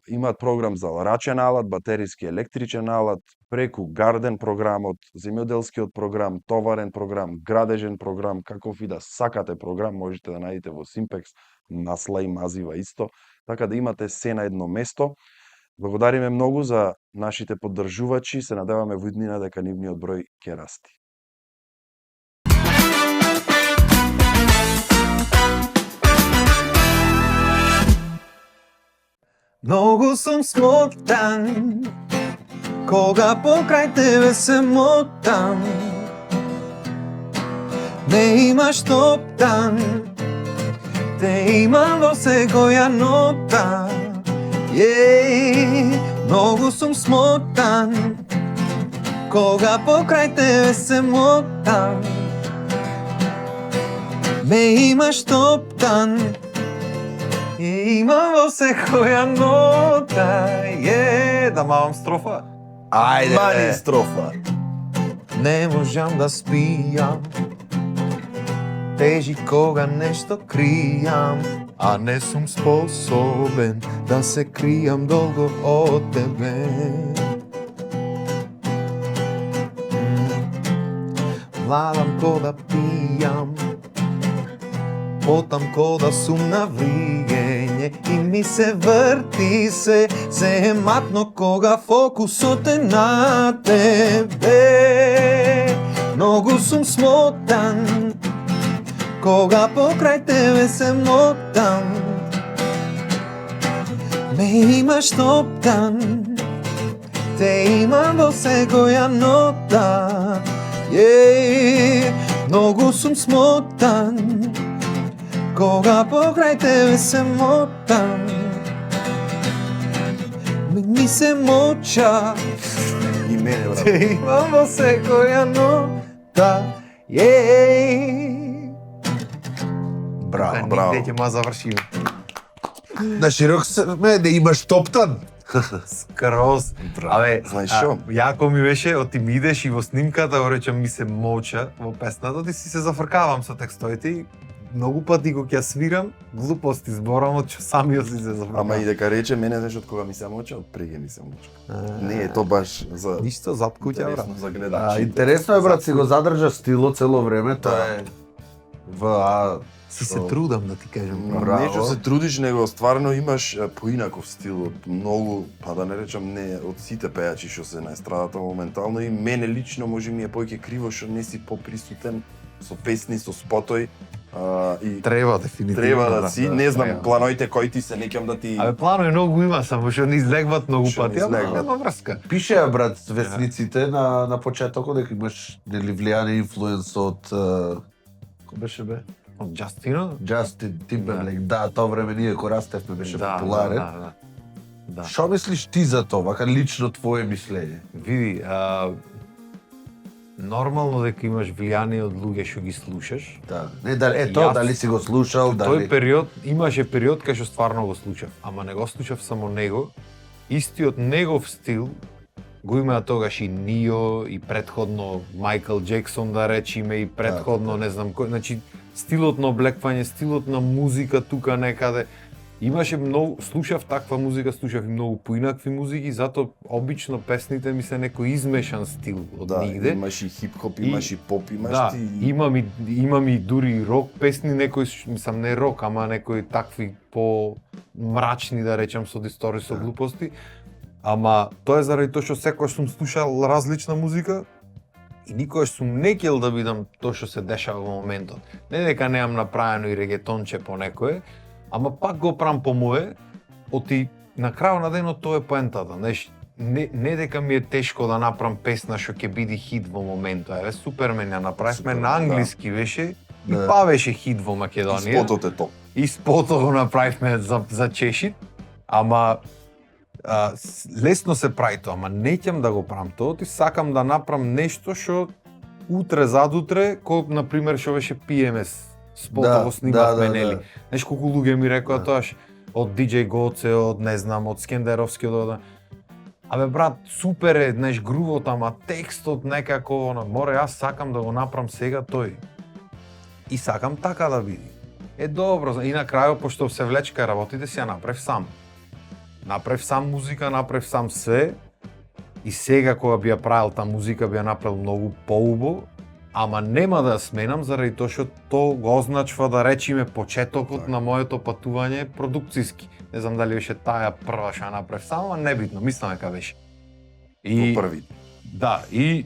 Имаат програм за рачен алат, батериски електричен алат, преку гарден програмот, земјоделскиот програм, товарен програм, градежен програм, каков и да сакате програм можете да најдете во Simpex, масла и мазива исто, така да имате се на едно место. Благодариме многу за нашите поддржувачи, се надеваме во иднина дека нивниот број ќе расти. Многу сум смотан, кога покрај тебе се мотам. Не имаш топтан, те имам во секоја нота. Многу сум смотан, кога покрај тебе се мотам. Ме имаш топтан, имам во секоја нота. Да мавам строфа. Ајде, Мани строфа. Не можам да спијам, тежи кога нешто кријам, а не сум способен да се кријам долго од тебе. Владам ко да пијам, потам ко да сум на вријење и ми се врти се е матно кога фокусот е на тебе. Многу сум смотан, кога покрај тебе се мотам. Ме имаш топтан, те имам во секоја нота. Многу сум смотан, кога покрај тебе се мотам. Ми се моча, И мене, брат. те имам во секоја нота. Браво, браво. Нигде ќе ма завршиме. На широк сме да имаш топтан. Скроз. Абе, Знаеш шо? јако ми беше, оти ми идеш и во снимката, го речем, ми се моча во песната, ти си се зафркавам со текстовите и многу пати го ќе свирам, глупости зборам од што самиот си се зафркавам. Ама и дека рече, мене знаеш од кога ми се моча, од преге ми се моча. Не е то баш за Ништо зад куќа, брат. интересно за гледачите. Интересно е, брат, си го задржа стилот цело време, тоа е Се трудам да ти кажам. Браво. Нешто се трудиш, него стварно имаш поинаков стил од многу, па да не речам не од сите пејачи што се на естрадата моментално, и мене лично може ми е поќе криво што не си поприсутен со песни, со спотој, и Треба дефинитивно. треба да брат, си, не знам, треба. планоите кои ти се неќам да ти... Абе, планови многу има, само што не излегват многу Што не пати, ама излегват. нема врска. Пишеа, брат, весниците на почетокот дека имаш нели влијание инфлуенс од кој беше бе? Од Джастино? Джастин Тимберлейк. Да, тоа време ние кога растевме беше Да, популарен. Да. Што мислиш ти за тоа, вака лично твое мислење? Види, нормално дека имаш влијание од луѓе што ги слушаш. Да. Не, тоа Јас- дали си го слушал, Тој дали... период, имаше период кај што стварно го слушав, ама не го слушав само него. Истиот негов стил го имаа тогаш и Нио, и претходно Майкл Джексон, да речеме, и претходно не знам кој, значи стилот на облеквање, стилот на музика тука некаде. Имаше многу, слушав таква музика, слушав и многу поинакви музики, затоа обично песните ми се некој измешан стил од Да, нигде. имаш и хип-хоп, И- имаш и поп, имаш Да, ти... имам и дури рок песни, некои, мислам не рок, ама некои такви по мрачни, да речам, со дистори, со глупости. Ама тоа е заради тоа што секогаш сум слушал различна музика и никогаш сум не кел да видам тоа што се дешава во моментот. Не дека немам направено и регетонче по некое, ама пак го правам по мое, оти на крајот на денот тоа е поентата, знаеш, не дека ми е тешко да направам песна што ќе биде хит во моментот. Еве Супермен ја направивме Супермен, на англиски беше и Да. па беше хит во Македонија. Спотот е топ. И спото го направивме за чешит, ама лесно се прави тоа, ама неќам да го правам тоа, ти сакам да направам нешто што утре задутре, кој на пример што беше PMS спото го снимавме, нели. Знаеш колку луѓе ми рекоа тоаш од DJ Гоце, од не знам, од Скендеровски, од Абе брат, супер е, знаеш, грувот, ама текстот некако, море, јас сакам да го направам сега тој. И сакам така да биде. Е добро, и на крајот, пошто се влечка работите, си ја направив сам. Направив сам музика, направив сам све. И сега кога би ја правил таа музика, би ја направил многу поубо, ама нема да ја сменам заради тоа што тоа го означува, да речеме, почетокот на моето патување продукциски. Не знам дали беше таа прва што ја направив сам, ама небитно, мислам дека беше. И По први. да, и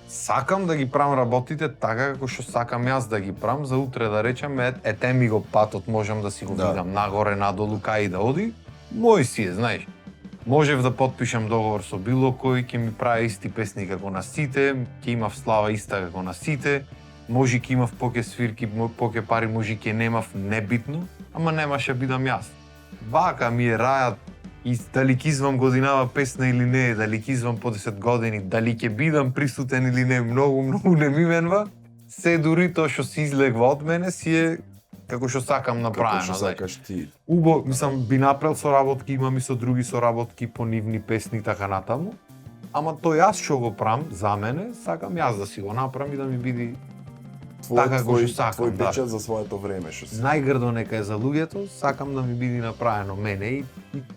сакам да ги правам работите така како што сакам јас да ги правам, за утре да речем, ете ми го патот, можам да си го Да. видам нагоре, надолу, кај да оди, мој си е, знаеш. Можев да потпишам договор со било кој, ќе ми прави исти песни како на сите, ќе имав слава иста како на сите, може ќе имав поќе свирки, поќе пари, може ќе немав, небитно, ама немаше бидам јас. Вака ми е рајат, и дали ќе извам годинава песна или не, дали ќе извам по 10 години, дали ќе бидам присутен или не, многу не ми менва. Се дури тоа што се излегва од мене си е како што сакам Како направено. што знаеш. сакаш ти. Мислам, би направил соработки, имам и со други соработки по нивни песни и така натаму. Ама тоа јас што го правам за мене, сакам јас да си го направам и да ми биде така како што сакам, твој да. печат за своето време, што си. најгрдо нека е за луѓето, сакам да ми биде направено мене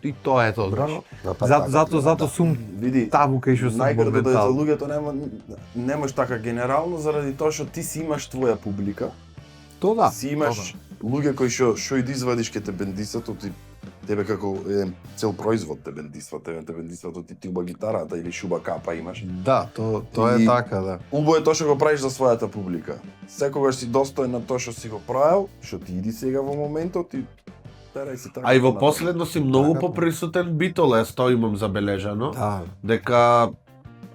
и тоа е тоа. Браво. Зато сум Види, табу кај што сум најгрдо да е за моментално. луѓето немаш така генерално заради тоа што ти си имаш твоја публика. Тоа да. Си имаш луѓе кои што и да извадиш ке те бендисат, оти тебе како цел производ те бендисвато ти уба гитарата или шуба капа имаш. Да, тоа е И- така, да. Убаво е тоа што го правиш за својата публика. Секогаш си достоен на тоа што си го правил, што ти иди сега во моментот и терај си така. А и во напред. последно си многу поприсутен битол, тоа имам забележано. Да. Дека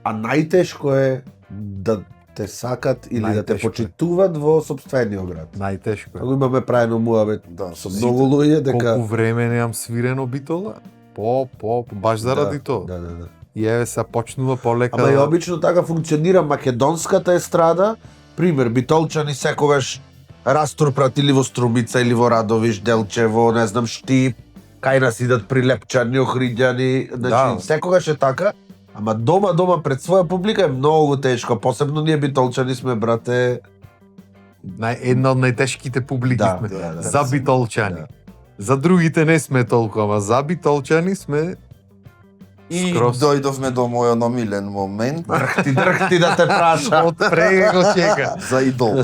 најтешко е да те сакат или да те Најтешко е. почитуваат во собствениот град. Најтешко е. Како имаме праено муабет Да, со сите. многу луѓе дека Колку време немам свирено битола? Баш заради тоа. Да. И еве се почнува полека. Ама и обично така функционира македонската естрада. Пример, битолчани секогаш растурпрат или во Струмица или во Радовиш, Делчево, не знам Штип, кај нас идат прилепчани, охриѓани, значи Да. секогаш е така. Ама дома пред своја публика е многу тешко, посебно ние битолчани сме, брате. Една од најтешките публики Да, сме. да. За битолчани. Да. За другите не сме толку, ама за битолчани сме И скрос. дојдовме до мојот омилен момент Дрхти да те праша. од прега го чека. за идол.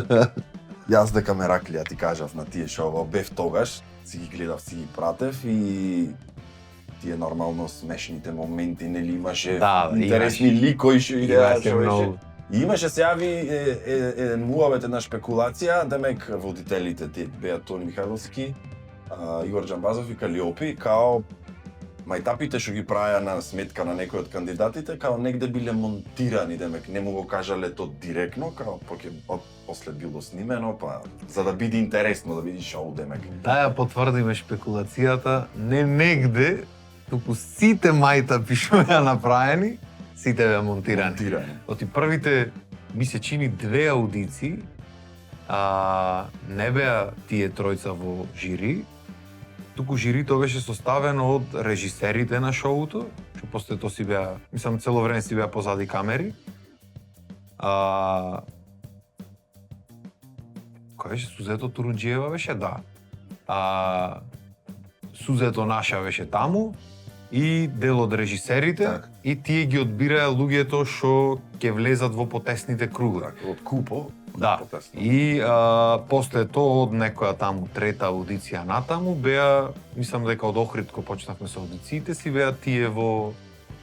Јас дека ме раклија ти кажав на тие шоу, бев тогаш, си ги гледав, си ги пратев и тие нормално смешните моменти, нели имаше Да, интересни ликои што идеа, Имаше многу. И имаше се јави еден муавет, една шпекулација, демек водителите ти беа Тони Михайловски, Игор Џамбазов и Калиопи, као мајтапите што ги правеа на сметка на некој од кандидатите, као негде биле монтирани, демек не му го кажале то директно, као после било снимено, па за да биде интересно да видиш шоу, демек. Да ја потврдиме шпекулацијата, не негде, туку сите мајтапи што ја направени, сите беа монтирани. Монтирани. Оти првите, ми се чини 2 аудиции, не беа тие тројца во жири, туку жирито беше составено од режисерите на шоуто, што после тоа си беа, мислам цело време си беа позади камери. Кој беше Сузето Турунџиева беше, да. Сузето Наша беше таму и дел од режисерите Така. и тие ги одбираа луѓето што ќе влезат во потесните кругови. Така, од купо. Да. потесно. И после тоа од некоја таму трета аудиција натаму беа, мислам дека од Охрид кога почнавме со аудициите си беа тие во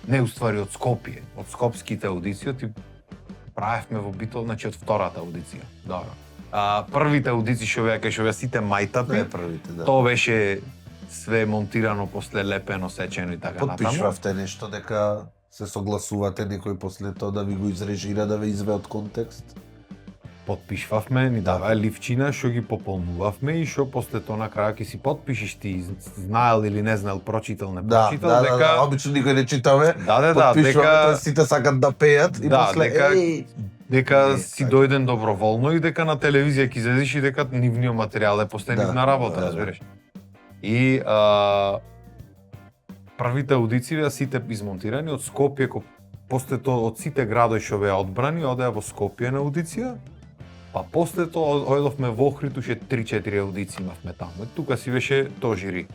не уствари од Скопје, од скопските аудиции и правевме во битол, значи од втората аудиција. Добро. Првите аудиции што беа кај што беа сите мајтапи, првите, да. тоа беше све монтирано, после лепено, сечено и така натаму. Потпишвавте нешто дека се согласувате некој после тоа да ви го изрежира, да ве изве од контекст? Потпишвавме, ни даваа ливчина што ги пополнувавме и што после тоа на крај ќе си потпишеш ти знаел или не знаел, прочитал, не прочитал, дека обично никој не читаме. да, Потпишуваме, дека тоа сите сакат да пеат и Да, после дека Не, си така. дојден доброволно и дека на телевизија ќе излезеш и дека нивниот материјал е после Да, нивна работа, да, разбираш. И првите аудиции беа сите измонтирани од Скопје, после тоа од сите градови што беа одбрани, одеа во Скопје на аудиција. Па после тоа одовме во Охрид, уште 3-4 аудиции имавме таму. И тука си беше тоа жири.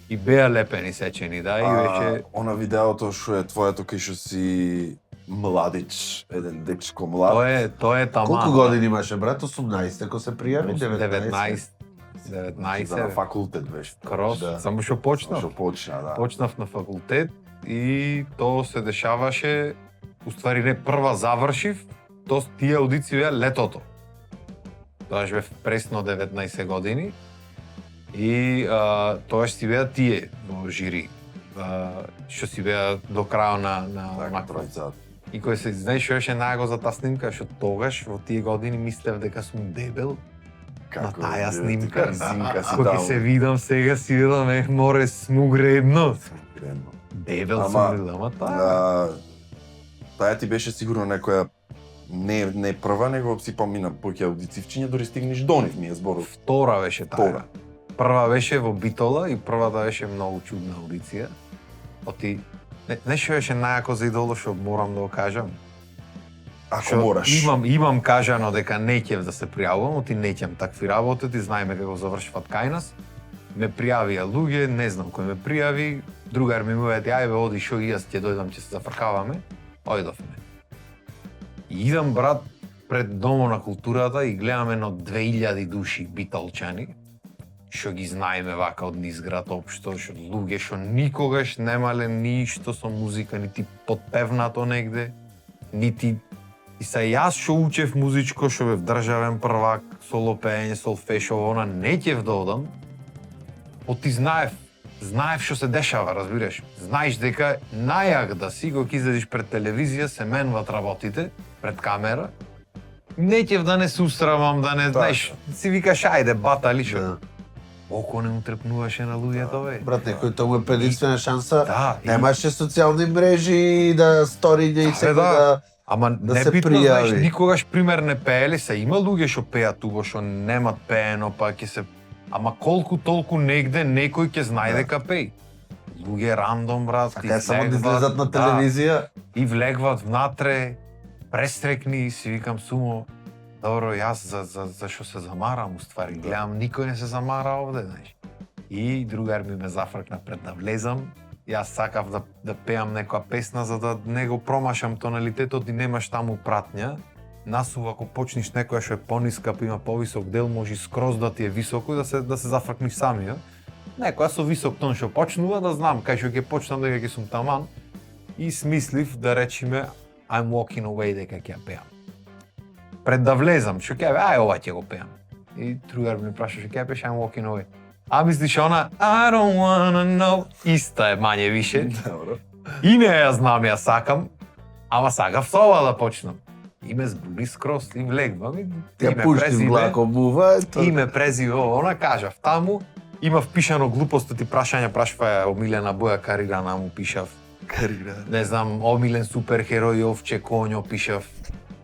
И беа лепени, сечени, да, и беше Она видеото што е твоето кај што си младич, еден дечко млад. тоа е таман. Колку години имаше брат? 18 кога се пријави, 19. 19 на факултет беше. крос, Да. само што почнав. Што почна, да. Почнав на факултет и тоа се дешаваше, уствари не прва завршив, тоа тие аудиции беа летото. Тоаш бев пресно 19 години и тоаш си беа тие во жири, што си беа до крајот на Така, онаква. тројца. И кој се знаеш што беше најго за таа снимка, што тогаш во тие години мислев дека сум дебел. На таа снимка. Зинка си Кога дал. ќе се видам сега си видам море смугредно. Кремно. Дебел Ама, сум бил, ама таа. Таа ти беше сигурно некоја не прва, него си помина поќе аудицивчиња, дори стигнеш до нив, ми е зборов. Втора беше таа. Втора. Прва беше во Битола и првата беше многу чудна аудиција. Оти не што беше најако за идоло што морам да го кажам. Ако Што мораш. Имам кажано дека неќев да се пријавувам, оти неќем такви работи, ти знаеме како завршват кај нас. Ме пријавија луѓе, не знам кој ме пријави, другар ми му веќе ајде оди шо и јас ќе дојдам, ќе се зафркаваме. Ојдовме. И идам брат пред Домот на културата и гледам едно 2000 души битолчани, што ги знаеме вака од низград општо, што луѓе што никогаш немале ништо со музика, нити подпевнато негде, нити и са јас што учев музичко, што бев државен првак, соло пеење, солфешово, она не ќев да одам, ти знаев што се дешава, разбираш. Знаеш дека најак да си кога излезеш пред телевизија, се менват работите пред камера. Не ќев да не се устрамам, да не знаеш, си викаш ајде батали што. Око не му трепнуваше на луѓето, бе. Брат, некој тоа е прединствена шанса. Да, Немаше социјални мрежи да сториње и секој да... Ама да не се битно, пријави. знаеш, никогаш пример не пееле се. Има луѓе што пеат туго, што немат пеено, па ќе се... Ама колку толку негде некој ќе знае дека пеи. Луѓе рандом, брат, Сака само да излезат на телевизија. И влегват внатре, престрекни, си викам сумо, добро, јас за што се замарам, уствари, гледам, никој не се замара овде, знаеш. И другар ми ме зафркна пред да влезам, јас сакав да пеам некоја песна за да не го промашам тоналитетот и немаш таму пратња. Насува ако почнеш некоја што е пониска, па има повисок дел, може и скроз да ти е високо и да се зафркнеш самија. Некоја со висок тон што почнува да знам кај што ќе почнам дека ќе сум таман. И смислив да речеме I'm walking away дека ќе ја пеам. Пред да влезам, што ќе ај ова ќе го пеам. И другар ми праша што ќе пееш I'm walking away. А мислиш она I don't wanna know. Иста е мање више. Добро. И не ја знам, ја сакам, ама сакав со ова да почнам. И ме збули скроз и влегвам и Ја пушти влаком мува, име, презиве, она кажав таму, имав пишано глупост, ти прашања прашва омилена боја карирана му пишав. Не знам, омилен суперхерој овче конјо пишав.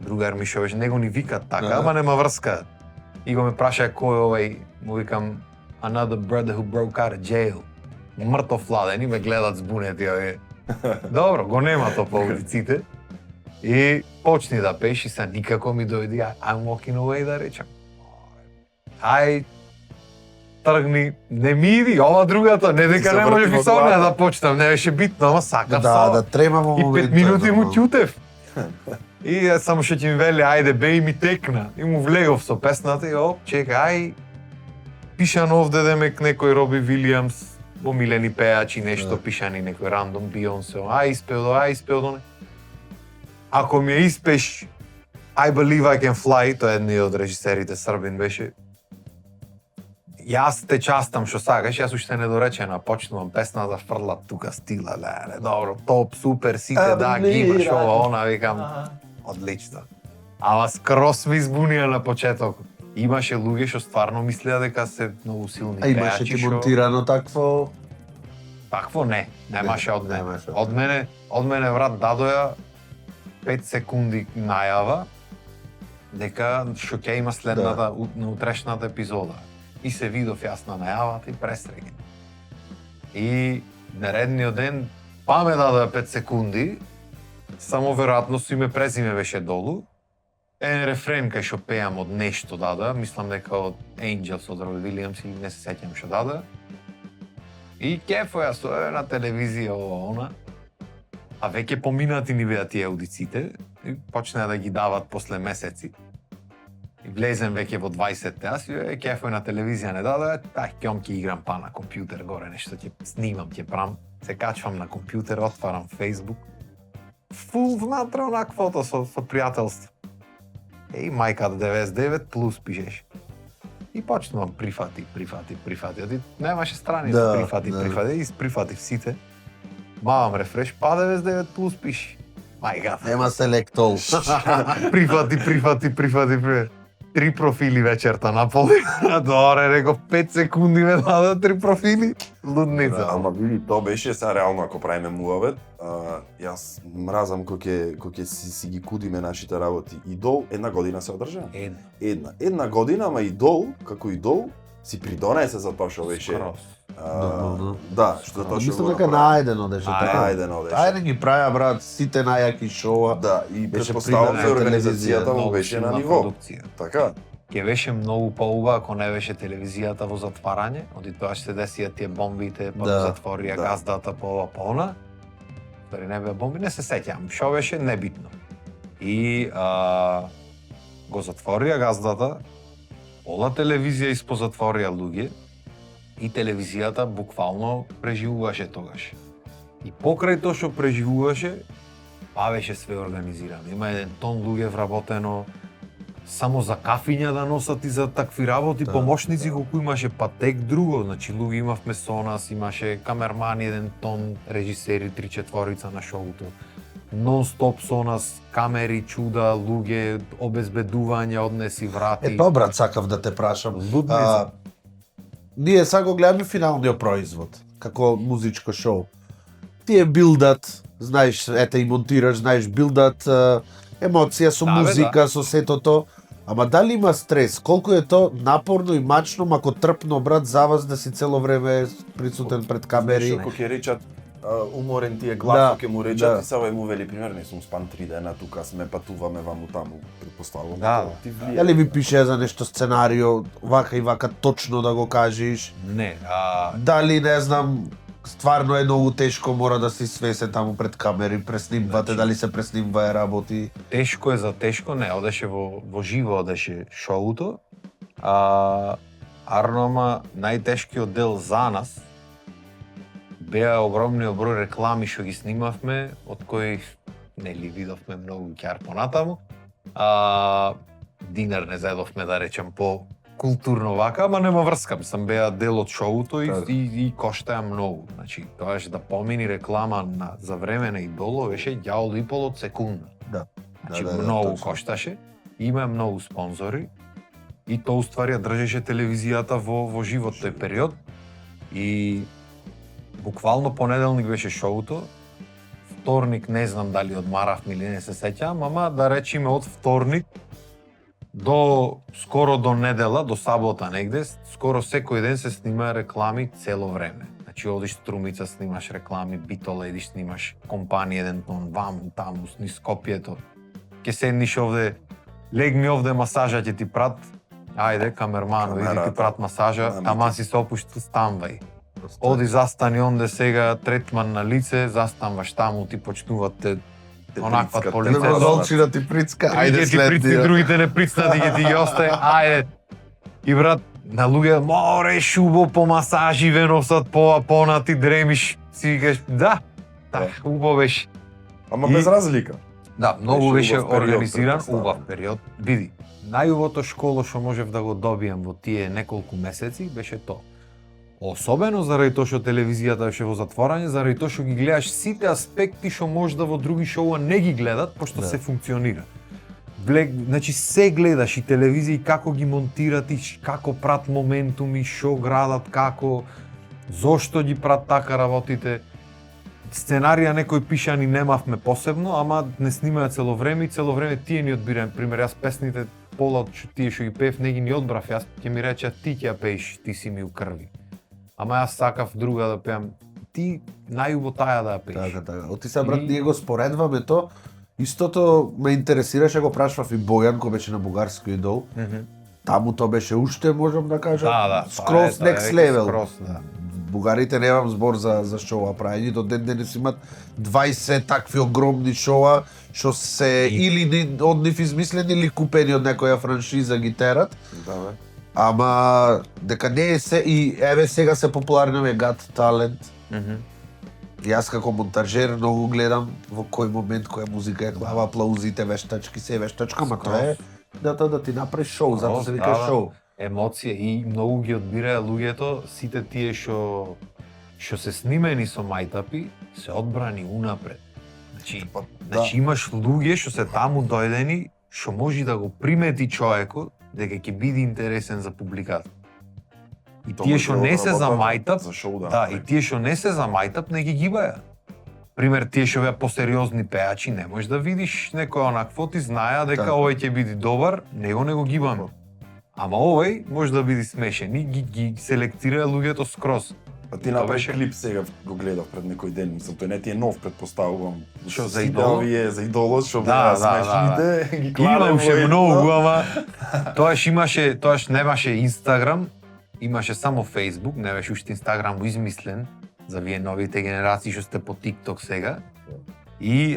Другар ми што беше, него ни викат така, ама нема врска. И го ме праша кој овај, му викам Another brother who broke out of jail. Мртов ладен и ме гледат збунети овие. Добро, го нема то по улиците. И почни да пееш и са никако ми дојди I'm walking away да речам. Ај, тргни, не ми иди, ова другата, не дека не може ми со неа да почнам, не беше битно, ама сакав да трема во И 5 моментот. минути му ќутев. И само што ќе ми вели, ајде бе и ми текна. И му влегов со песната и чека, ај, пишан овде демек некој Роби Вилијамс, омилени пеачи, нешто пишани, некој рандом Бионсе, ај испео, Ако ми ја испеш I Believe I Can Fly, тоа е едниот од режисерите србин беше. Јас те частам што сакаш, јас уште недоречена почнувам песна да фрлат тука стила, леле, добро, топ, супер, сите да ги имаш ова, она, викам, одлично. Ама скрос ми избунија на почетокот. Имаше луѓе што стварно мислеа дека се многу силни А имаше пеачи ти монтирано такво? Такво не, немаше од мене. Немаше. Од мене врат дадоја 5 секунди најава дека што ќе има следната на утрешната епизода. И се видов јас на најавата и пресреќен. И наредниот ден па ме дадоја 5 секунди, само веројатно со име презиме беше долу. Рефрен кај што пеам од нешто дадоја, мислам дека од Angels од Роби Вилијамс или не се сеќам што дадоја. И кефо ја со на телевизија ова она. А веќе поминати ни беа тие аудициите и почнаа да ги дават после месеци. И влезем веќе во 20-те, аз и кефој на телевизија не дадоја, ќом ќе играм па на компјутер горе, нешто ќе снимам, ќе прам, се качвам на компјутер, отварам Facebook. Фул внатре онак фото со пријателство. Еј, мајка 99 плюс пишеш. И почнувам прифати. Немаше страни да прифати, и прифатив сите. Мавам рефреш, па 99 плюс пиши. Мајка. Нема селектол. Прифати. 3 профили вечерта на пол. Доре, реков 5 секунди ме даде 3 профили. Лудница. Ама види, тоа беше сега реално ако правиме муавет. Јас мразам кога ќе си ги кудиме нашите работи. Идол една година се одржа. Една година, ама Идол, како Идол, си придонесе за тоа што беше. Да, што тоа што Мислам дека најдено беше така. Најдено беше. Ајде ги правиа брат сите најаки шоуа. Да, и Беше претпоставам придадена за организацијата телевизија, му беше на ниво. Така. Ќе беше многу поуба ако не беше телевизијата во затварање, оди тоа што се десија тие бомбите, па Да, затворија газдата по ова по она. Дали не беа бомби, не се сеќам. Што беше небитно. И го затворија газдата, пола телевизија испозатворија луѓе И телевизијата буквално преживуваше тогаш. И покрај тоа што преживуваше, па беше све организирано. Има еден тон луѓе вработено само за кафиња да носат и за такви работи, помошници колку имаше, па тек друго, значи луѓе имавме со нас, имаше камермани еден тон, режисери 3/4 на шоуто. Нон-стоп со нас, камери, чуда, луѓе, обезбедување, однеси, врати. Тоа брат сакав да те прашам. Лудница. Ние сега го гледаме финалниот производ, како музичко шоу. Тие билдат, знаеш, ете и монтираш, знаеш, билдат емоција со Да, бе, музика, со сето. Ама дали има стрес? Колку е то напорно и мачно, мако трпно, брат, за вас да си цело време присутен пред камери? Што ќе речат уморен ти е гласно, ќе му речат да. и сега му вели пример, не сум спан 3 дена тука, сме патуваме ваму таму, претпоставувам. Да. Ти влијае. Дали ви пише за нешто сценарио, вака и вака точно да го кажеш? Не, Дали, не знам, стварно е многу тешко, мора да си свесен таму пред камери, преснимвате, дали се преснимва работи? тешко е за тешко, не, одеше во живо одеше шоуто. Арнома најтешкиот дел за нас беа огромниот број реклами што ги снимавме, од кои нели видовме многу ќар понатаму. Динар не заедовме, да речем, по културно вака, ама нема врска, мислам, беа дел од шоуто и коштаја многу. Значи, тоаш да помини реклама за време на Идоло беше ѓаоло и пол од секунда. Да. Значи, Да, многу точно. кошташе, има многу спонзори и тоа уствари ја држеше телевизијата во живот тој период. И буквално понеделник беше шоуто, вторник не знам дали одмаравме или не се сеќавам, ама да речеме од вторник до скоро до недела, до сабота негде, скоро секој ден се снимаа реклами цело време. Значи одиш Струмица, снимаш реклами, Битола, едиш снимаш компанија еден тон, ваму, таму, низ Скопјето. Ке седниш овде, легни овде, масажа ќе ти прат, ајде, камермано, иди ти прат масажа, ама си се опушти, станвај. Оди застани онде сега, третман на лице, застанваш таму, ти почнувате онаква по лице. Долчина ти прицка, Ајде ајде ти прицни, след другите не прицнати, ќе ти ги остае, ајде. И брат, на луѓе, море шубо по масажи, ве носат по ти дремиш, си викаш, да, убаво беше. Ама И- без разлика. Да, многу Беше беше убав период, организиран, претпоставам. убав период. Види, најубавото школо што можев да го добијам во тие неколку месеци беше тоа. Особено заради тоа што телевизијата беше во затворање, заради тоа што ги гледаш сите аспекти што можда во други шоуа не ги гледат, пошто се функционира. Значи се гледаш и телевизија и како ги монтират и како прат моментуми, што градат, како, зошто ги прат така работите. Сценарија некој пишани немавме посебно, ама не снимаја цело време и цело време тие ни одбираат. Пример, јас песните пола од тие што ги пеев не ги ни одбрав, јас ќе ми рече ти ќе ја пееш, ти си ми у крви. Ама јас сакав друга да пеам, ти најубо таа да ја пееш. Така. Оти се брат, И- ние го споредваме то. Истото ме интересираше, го прашвав и Бојан, кој беше на бугарски идол. Таму то беше уште, можам да кажам, Да, скроз тоа е, next level. Скроз, да. Бугарите немам збор за шоуа прајање, до ден денес имат 20 такви огромни шоуа што се или од нив измислени или купени од некоја франшиза ги терат. Да, бе. Ама дека не е се и еве сега се популарно е Got Talent. Јас како монтажер многу гледам во кој момент која музика е глава, аплаузите, вештачки, се вештачка, ама тоа е да ти направиш шоу, затоа се вика шоу. Емоција и многу ги одбираа луѓето, сите тие што се снимени со мајтапи, се одбрани унапред. Значи имаш луѓе што се таму дојдени, што може да го примети човекот дека ќе биде интересен за публиката. И тие што не се за мајтап, за шоу да, и тие што не се за мајтап не ги гибаја. Пример, тие што беа посериозни пеачи, не можеш да видиш некој онакво, ти знаја дека Така. овој ќе биде добар, него не го гибаме. Ама овој може да биде смешен и ги селектира луѓето скроз. А ти направи клип сега го гледав пред некој ден, мислам тој не ти е нов предпоставувам. Што, за Сите Идол? овие за Идолот што Да, беа смешните, ги кладе Имаше во многу, едно. ама тоаш немаше Инстаграм, имаше само Фейсбук, не беше уште Инстаграм измислен за вие новите генерации што сте по TikTok сега. И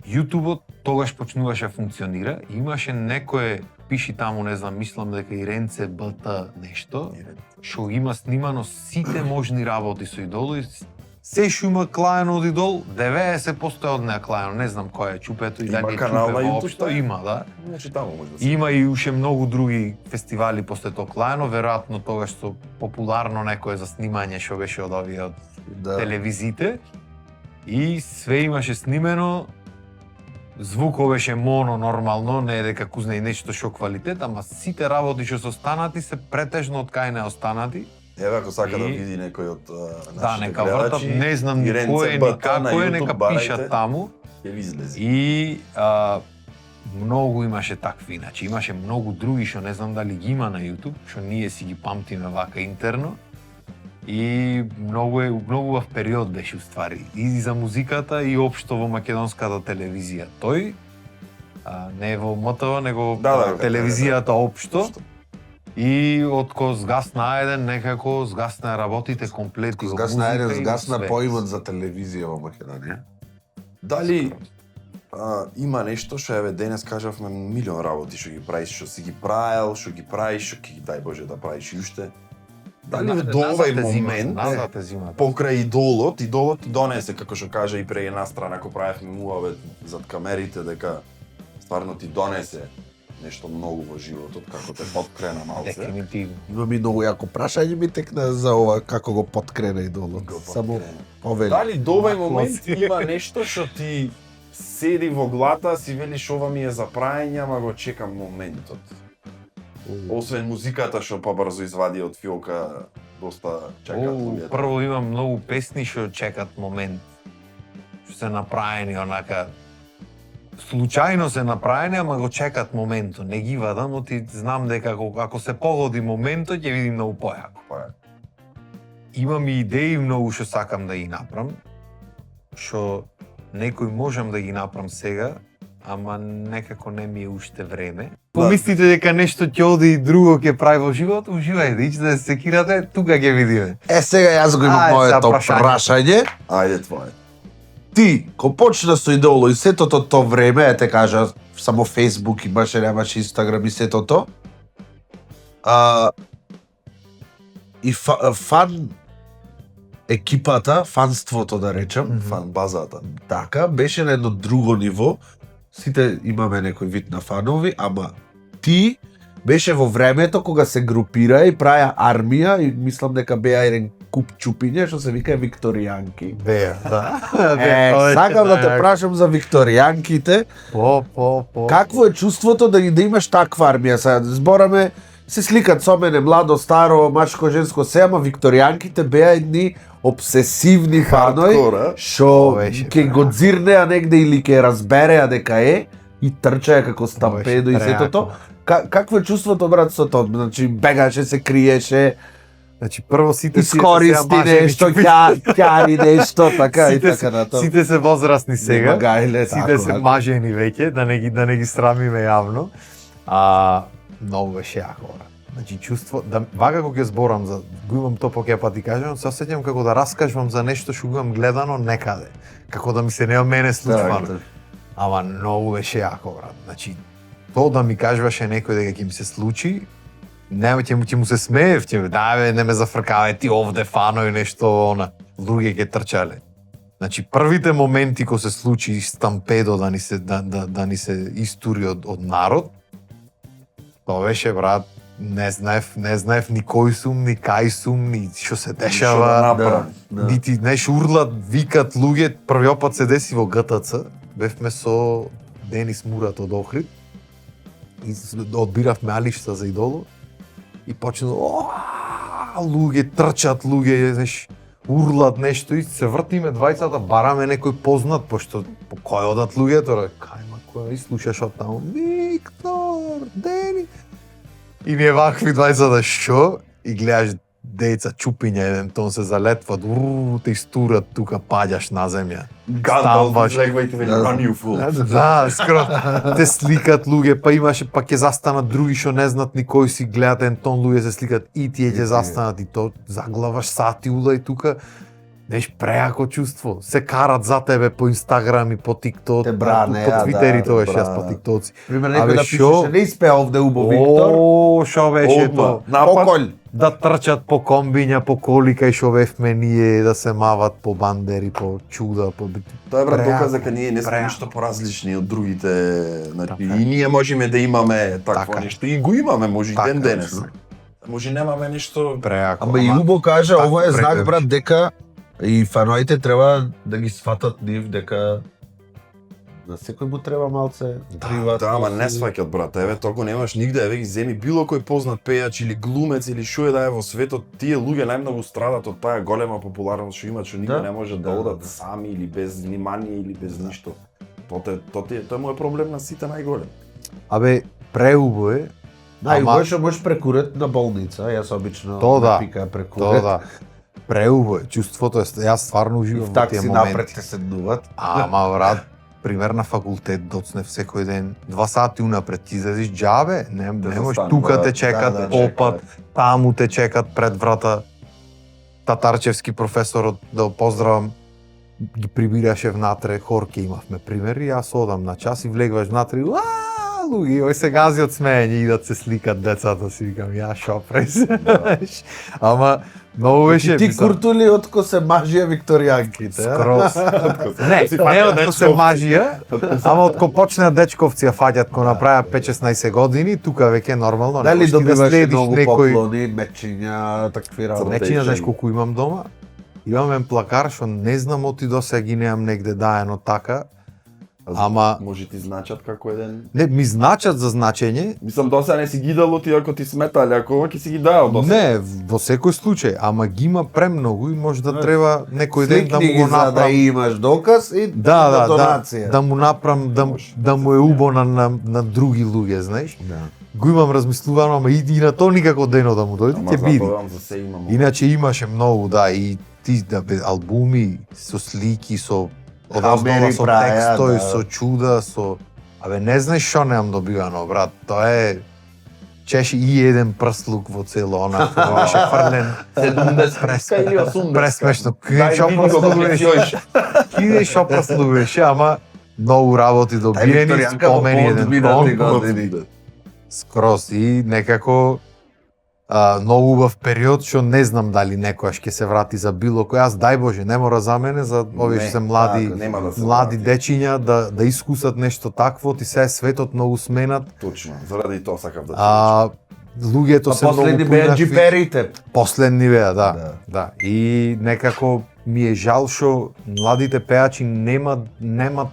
Јутубот тогаш почнуваше да функционира, имаше некое пиши таму, не знам, мислам дека Иренце БТ нешто, што има снимано сите можни работи со Идол и се што има клаено од Идол, 90% од неа клаено, не знам кој е чупето и Има дали е канал чупе на YouTube, воопшто, да? има, да. Значи таму може да се. Има и уште многу други фестивали после тоа клаено, веројатно тогаш што популарно некое за снимање што беше од овие од Да. телевизите. И све имаше снимено, звукот беше моно нормално, не е дека кузне и нешто што квалитет, ама сите работи што се останати се претежно од кај не останати. Еве ако сака да И- види некој од Да, нашите нека вртат, гледачи, не знам ни Иренце кој е, ни БТ на како е, YouTube, нека барајте, пишат таму. ќе ви излези. И многу имаше такви, значи имаше многу други што не знам дали ги има на YouTube, што ние си ги памтиме вака интерно. И многу в период беше уствари и за музиката и општо во македонската телевизија. Тој не е во МТВ, него Да, телевизијата општо. И отко згасна еден, некако згасна работите комплети во Згасна музика еден, и згасна све. поимот за телевизија во Македонија. Дали има нешто што еве денес кажавме милион работи што ги правиш, што си ги правел, што ги правиш, што ќе ги дај Боже да правиш и уште. Дали до овај момент назад е зимата. покрај идолот ти донесе како што кажа и преди една страна ако правевме муавет зад камерите дека стварно ти донесе нешто многу во животот како те подкрена малце. Дефинитивно. Имам и многу јако прашање ми текна за ова како го подкрена идолот. Го Само подкрена. повели. Дали до овај момент Маклоци. има нешто што ти седи во глата, си велиш ова ми е за праење, ама го чекам моментот. Освен музиката што побрзо извади од фиока, доста чекаат луѓето. Прво има многу песни што чекат момент. Што се направени онака случајно се направени, ама го чекат моментот. Не ги вадам, но ти знам дека ако се погоди моментот ќе видим многу појако. Па е. Имам и идеи многу што сакам да ги направам, што некој можам да ги направам сега, ама некако не ми е уште време. Помислите дека нешто ќе оди и друго ќе прави во живот, уживајте, ичте да се секирате, тука ќе видиме. Сега јас го имам Ајде, моето сега прашање. Ајде твое. Ти, ко почна со идоло и сето то време, е те кажа, само Facebook имаше, немаше Instagram и сето то. И фан екипата, фанството да речем, Фан базата. така, беше на едно друго ниво. Сите имаме некој вид на фанови, ама ти беше во времето кога се групира и праја армија и мислам дека беа еден куп чупиња што се вика викторијанки. Беа, да. Сакам да те прашам за викторијанките. По. Какво е чувството да имаш таква армија? Сега збораме, се сликат со мене младо, старо, мачко, женско, се, ама викторијанките беа едни обсесивни фанои, Хардкора. што беше, ќе го дзирнеа негде или ќе разбереа дека е и трчаја како стампедо и сето то. Какво е чувството, брат, со тоа? Значи, бегаше, се криеше, Значи прво сите искористи нешто, ќари нешто, така и така на тоа. Сите се возрастни сега. Нема гајле, Сите тако, се така. мажени веќе, да не ги срамиме јавно. Многу беше јако, брат. Значи чувство, вака кога ќе зборам за го имам тоа поќе пати кажам, се осеќам како да раскажувам за нешто што го имам гледано некаде. Како да ми се не мене случвано. Ама многу беше јако, брат. Значи тоа да ми кажуваше некој дека ќе ми се случи, нема ќе му се смеев, ќе ми бе, не ме зафркавај ти овде фано и нешто она. Луѓе ќе трчале. Значи првите моменти кога се случи стампедо да ни се истури од народ, тоа беше, брат, не знаев ни кој сум, ни кај сум, ни што се дешава. Нити неш урлат, викат луѓе. Првиот пат се деси во ГТЦ, бевме со Денис Мурат од Охрид и одбиравме алишта за идоло и почна луѓе трчат, луѓе, знаеш, урлат нешто и се вртиме двајцата, бараме некој познат, пошто по кој одат луѓето, кај кој и слушаш од таму, Виктор, Дени. И ние вакви двајцата што и гледаш деца чупиња еден тон се залетват, те истурат тука, паѓаш на земја. Гандалф Ставаш. излегва и те вели run you fool. Да, скоро те сликат луѓе, па имаше па ќе застанат други што не знаат ни кој си, гледат еден тон луѓе се сликат и тие ќе застанат и то заглаваш сати улај тука Знаеш, преако чувство. Се карат за тебе по Инстаграм и по ТикТок, Те бране, по да, Твитер и те тоа јас по бране. ТикТоци. Пример, Абе, некој да шо? пишеше, не испеа овде убо Виктор, О, шо беше Одма, тоа? напад. поколј. Да трчат по комбиња, по коли кај шо бевме ние, да се мават по бандери, по чуда, по... Тоа е брат Преако, доказ дека ние не сме преако. ништо поразлични од другите, значи Така. и ние можеме да имаме такво Така. нешто и го имаме може и Така, ден денес. точно. Може немаме ништо Преако. Ама и Убо каже, Тако ова е знак, пребевиш. брат, дека и фаноите треба да ги сватат нив, дека на секој му треба малце приват. Да, ама не сваќат брат, еве тоа го немаш нигде, еве ги земи било кој познат пејач или глумец или шо е да е во светот, тие луѓе најмногу страдат од таа голема популарност што имаат, што никој Да. не може да Да, одат да. сами или без внимание или без ништо. Тоа му е проблем на сите најголем. Абе, преубо е. Најубаво што можеш прекурет на болница, јас обично То да, пика Тоа прекурет. да. Преубо е. Чувството е, јас стварно И уживам в во тие такси напред моменти. те седнуваат. Ама брат, пример на факултет доцнев секој ден, 2 сати унапред ти излезиш џабе, не можеш, застанува, тука те чекат, да, опат, таму те чекат пред врата. Татарчевски професорот, да го поздравам, ги прибираше внатре, хорке имавме пример, и јас одам на час и влегваш внатре, луѓе, ој се гази од смеење, идат се сликат децата, си викам, ја шо знаеш. Ама, многу беше... Ти мислам, куртули отко се мажија викторијанките. Скроз. Не од ко се мажија, ама од ко почнеа дечковци ја фаќат, ко направија 5-16 години, тука веќе е нормално. Дали можеш ти добиваш следиш многу некој... поклони, мечиња, такви работи? Нечиња, знаеш колку имам дома? Имам еден плакар што не знам оти до сега ги немам негде даено така, ама може ти значат како еден. не ми значат за значење. Мислам досега не си ги дал ти ако ти сметале, ако ова ќе си ги даел досега. Не, во секој случај, ама ги има премногу и може да треба некој ден да Сликни му ги го за да направам. имаш доказ и Да, донација. да му направам да му е убо на други луѓе, знаеш? Да. Го имам размислувано, ама и на тоа никако дено да му дојде, Ама ќе биде. забавам за се имам. Иначе имаше многу, да, и ти да бе албуми со слики, со одознова Хамери со праја, текстови, да. со чуда, со абе не знаеш што немам добивано, брат. Тоа е чеши и еден прслук во цело она кој беше фрлен 70 или 80. пресмешно. Дај Што ми го прслугуваше? Киде што прслугуваше, ама многу работи добиени, викторијанка во спомени еден поодминати тон. години. Скроз и некако многу убав период што не знам дали некојаш ќе се врати за било кој. Јас дај Боже, не мора за мене, за овие што се млади, така, нема да се млади врати. дечиња да искусат нешто такво, ти се светот многу сменат. Точно, заради тоа сакав да Луѓето А се многу последни беа поинакви. джиперите. Последни беа, да. Да. Да. И некако ми е жал што младите пеачи немат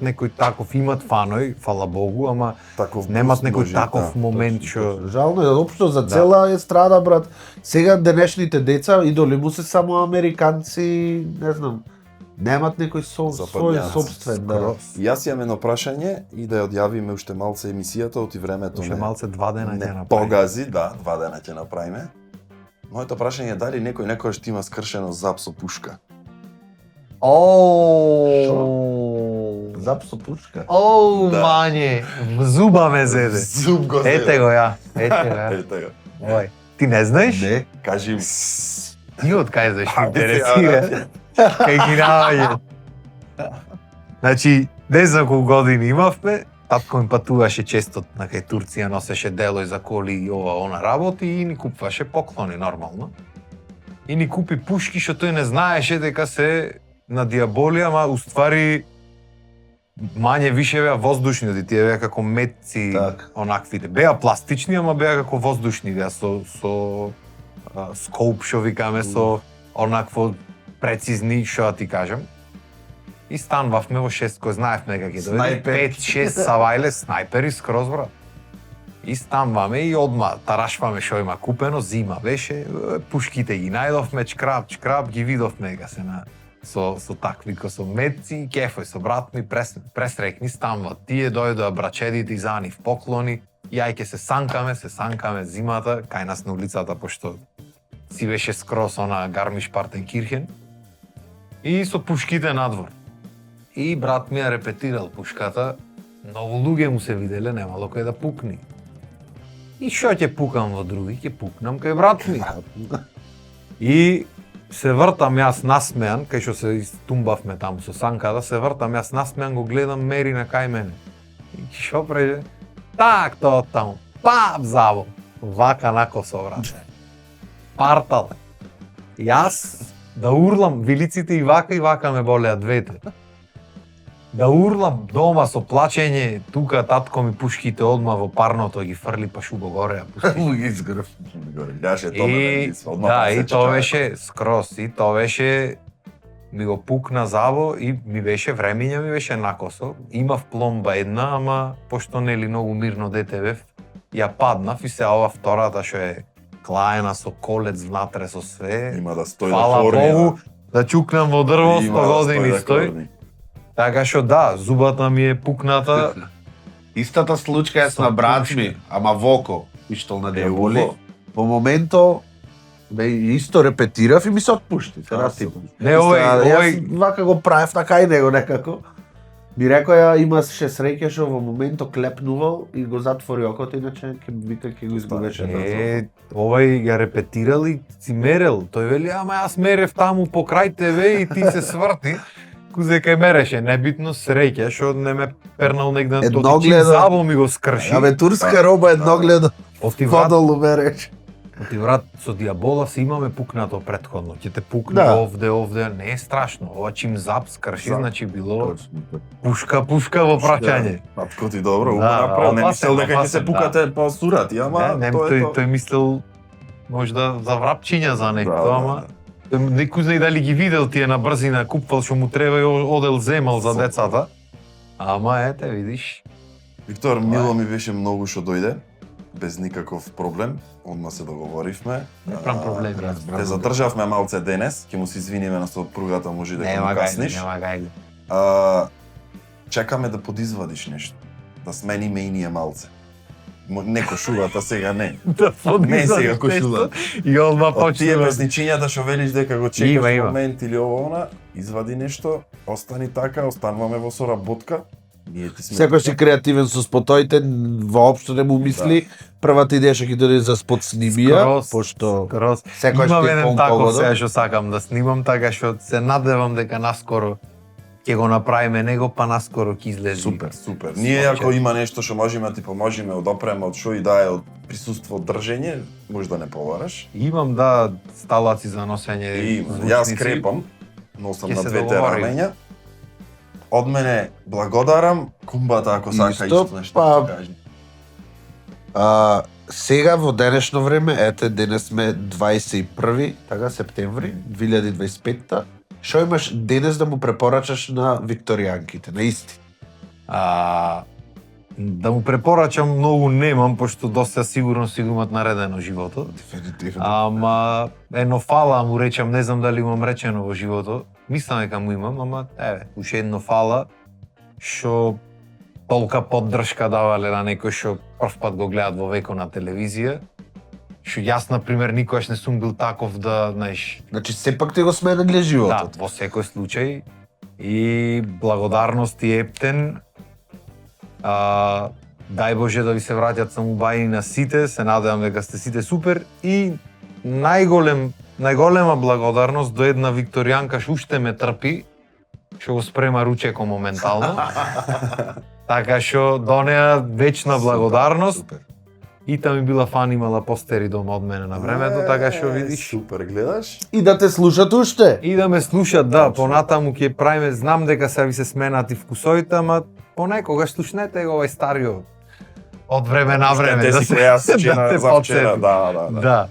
некој таков, имат фаној, фала Богу, ама таков немат буст некој може, таков да, момент точно, што точно. Жално е, општо за цела естрада, брат. Сега денешните деца, идоли му се само американци, не знам, немат некој свој Западњанци, собствен, да. И јас имам едно прашање и да ја одјавиме уште малце емисијата, оти времето уште не, малце 2 дена ќе не направи. погази, да, 2 дена ќе направиме. Моето прашање е дали некој некојаш ти има скршено зап со пушка? Зап со пушка. Оу, Да. мање, зуба ме зеде. Зуб го Ете го ја, ете го ја. Ете го. Ој, ти не знаеш? Не. Кажи ми. Ти од кај знаеш, ме Ајде, интересира. Кај ги наоѓа. Значи, не знам колку години имавме, татко ми патуваше често на кај Турција, носеше делој за коли и ова она работи и ни купуваше поклони нормално. И ни купи пушки што тој не знаеше дека се на диаболија, ама уствари мање више беа воздушни, оди тие беа како метци, Так. онаквите. Беа пластични, ама беа како воздушни, беа со скоуп, што викаме, со онакво прецизни, што да ти кажам. И станвавме во 6, кој знаевме дека ќе дојде, Снајпер. 5-6 савајле снайпери скроз, брат. И станваме и одма тарашваме што има купено, зима беше, пушките ги најдовме, чкрап, ги видовме дека се на со такви со метци, кефој со брат ми пресрекни станват. Тие дојдоа брачедите и за нив поклони, и ај ќе се санкаме зимата кај нас на улицата, пошто си беше скрос она Гармиш Партенкирхен. И со пушките надвор. И брат ми ја репетирал пушката, многу луѓе му се виделе, немало кој да пукни. И што ќе пукам во други, ќе пукнам кај брат ми. И се вртам јас насмеан, кај што се истумбавме таму со Санката, се вртам јас насмеан, го гледам мери на кај мене. И шо преже? Так, тоа таму. Пап заво. Вака на косо, брате. Партал. Јас да урлам, вилиците и вака ме болеа двете. Да урлам дома со плачење, тука татко ми пушките одма во парното ги фрли па шубо горе. Ги изгрев. Ляше тоа И да, и тоа беше скроз, и тоа беше ми го пукна заво и ми беше времиња ми беше накосо. Имав пломба една, ама пошто нели многу мирно дете бев, ја паднав и се ова втората што е клаена со колец внатре со све. Има да стои Фала да корни. Богу, да чукнам во дрво 100 години стои. Така што да, зубата ми е пукната. Истата случка е на брат ми, ама воко, пиштол на дјаволи. во. Во моменто исто репетирав и ми се отпушти. Се расипам. Не, овој Јас вака го правев така и него некако. Ми рекоја имаше среќа што во моментот клепнувал и го затвори окото, иначе ќе вика ќе го изгубеше. Овој ја репетирал и си мерел. Тој вели, ама јас мерев таму покрај тебе и ти се сврти. Кузе кај мереше, небитно среќа, што не ме пернал негде на тоа, Едногледо. заво ми го скрши. Абе турска роба едногледо Оти врат, подолу ме рече. оти врат со дијабола си имаме пукнато претходно. Ќе те пукне Да. овде, не е страшно. Ова чим зап скрши, Зап. значи било пушка во праќање. Татко ти добро, ума Да, направо, не опасен, мислел дека ќе се опасен, пукате па сурати, ама Не, тоа е тоа. тој мислел можда за врапчиња за некој, Да, ама некој знае дали ги видел тие на брзина, купвал што му треба и одел земал за децата. Ама ете, видиш. Виктор, мило ми беше многу што дојде, без никаков проблем, одма се договоривме. Не прам проблеми, Те задржавме малце денес, ќе му се извиниме на пругата, може дека му касниш. нема гајле. Чекаме да подизвадиш нешто, да смениме и ние малце. Не кошулата сега не. Да Не сега кошулата. И одма Од тие почнува. песничињата што велиш дека го чекаш Има. момент или ово она, извади нешто, остани така, остануваме во соработка. Ние ти сме Секој си креативен со спотоите, воопшто не му мисли. Првата идеја што ќе дојде за спот снимија, Скроз, пошто скроз. секој Имам што е еден пон таков погода. сега што сакам да снимам, така што се надевам дека наскоро ќе го направиме него, па наскоро ќе излезе. Супер, супер. Ние ако има нешто што можеме да ти поможеме од опрема, од шо и да е од присуство, од држење, може да не побараш. Имам да сталаци за носење И звучници. јас крепам, носам Ќе на се двете договориме. рамења. Од мене благодарам, кумбата ако сака Исто, исто нешто па, да кажи. Сега во денешно време, ете денес сме 21 така септември 2025. Што имаш денес да му препорачаш на викторијанките, на исти? Да му препорачам многу немам, пошто доста сигурно си го имат наредено животот. Дефинитивно. Ама едно фала му речам, не знам дали имам речено во животот. Мислам дека му имам, ама еве, уште едно фала што толка поддршка давале на некој што првпат го гледат во веко на телевизија. Што јас на пример никогаш не сум бил таков да, знаеш, Значи сепак ти го смениле да, животот. во секој случај и благодарност и ептен. Дај Боже да ви се враќат самоубајни на сите, се надевам дека сте сите супер и најголема благодарност до една викторијанка што уште ме трпи, што го спрема ручеко моментално. Така што до неа вечна благодарност. Супер. И та ми била фан, имала постери дома од мене на времето, така што видиш. Супер, гледаш? И да те слушат уште. И да ме слушат, да, понатаму ќе правиме, знам дека се ви се сменат и вкусовите, ама понекогаш слушнете го овој стариот од време на време. Те си која се чина те за вчера, потсетим. да. Да.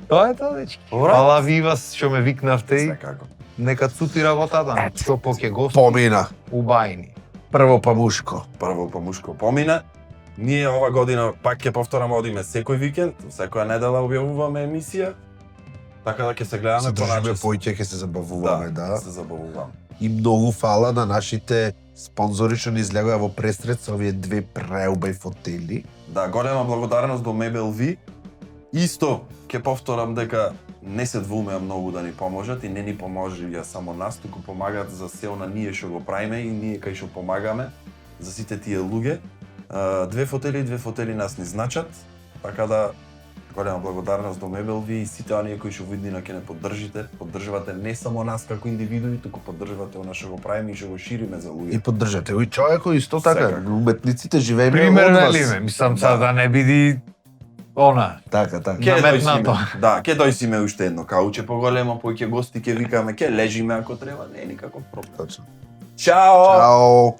Тоа е тоа, дечки. Alright. Фала ви вас што ме викнавте и Секако. нека цути работата. Што поќе гости Помина. убајни. Прво па мушко. Прво по мушко помина. Ние ова година пак ќе повтораме одиме секој викенд, секоја недела објавуваме емисија. Така да ќе се гледаме Се држиме поначесо. поиќе, ќе се забавуваме, да. се забавуваме. И многу фала на нашите спонзори што ни излегоа во пресред со овие две преубави фотели. Да, голема благодарност до Мебел Ви. Исто ќе повторам дека не се двумеа многу да ни поможат и не ни поможија само нас, туку помагаат за се она ние што го правиме и ние кај што помагаме за сите тие луѓе. Две фотели нас ни значат, така да Голема благодарност до Мебелви и сите оние кои што во иднина ќе не поддржувате не само нас како индивидуи, туку поддржувате она што го правиме и што го шириме за И луѓе. поддржате го и човекот исто така. Секако. Уметниците живееме Пример од вас. нели ме, мислам сега да не биди она. Така, така. Ке Наметнато. дојсиме, да, ке дојсиме уште едно кауче поголемо, поќе гости ке викаме, ке лежиме ако треба, не е никаков проблем. Точно. Чао! Чао.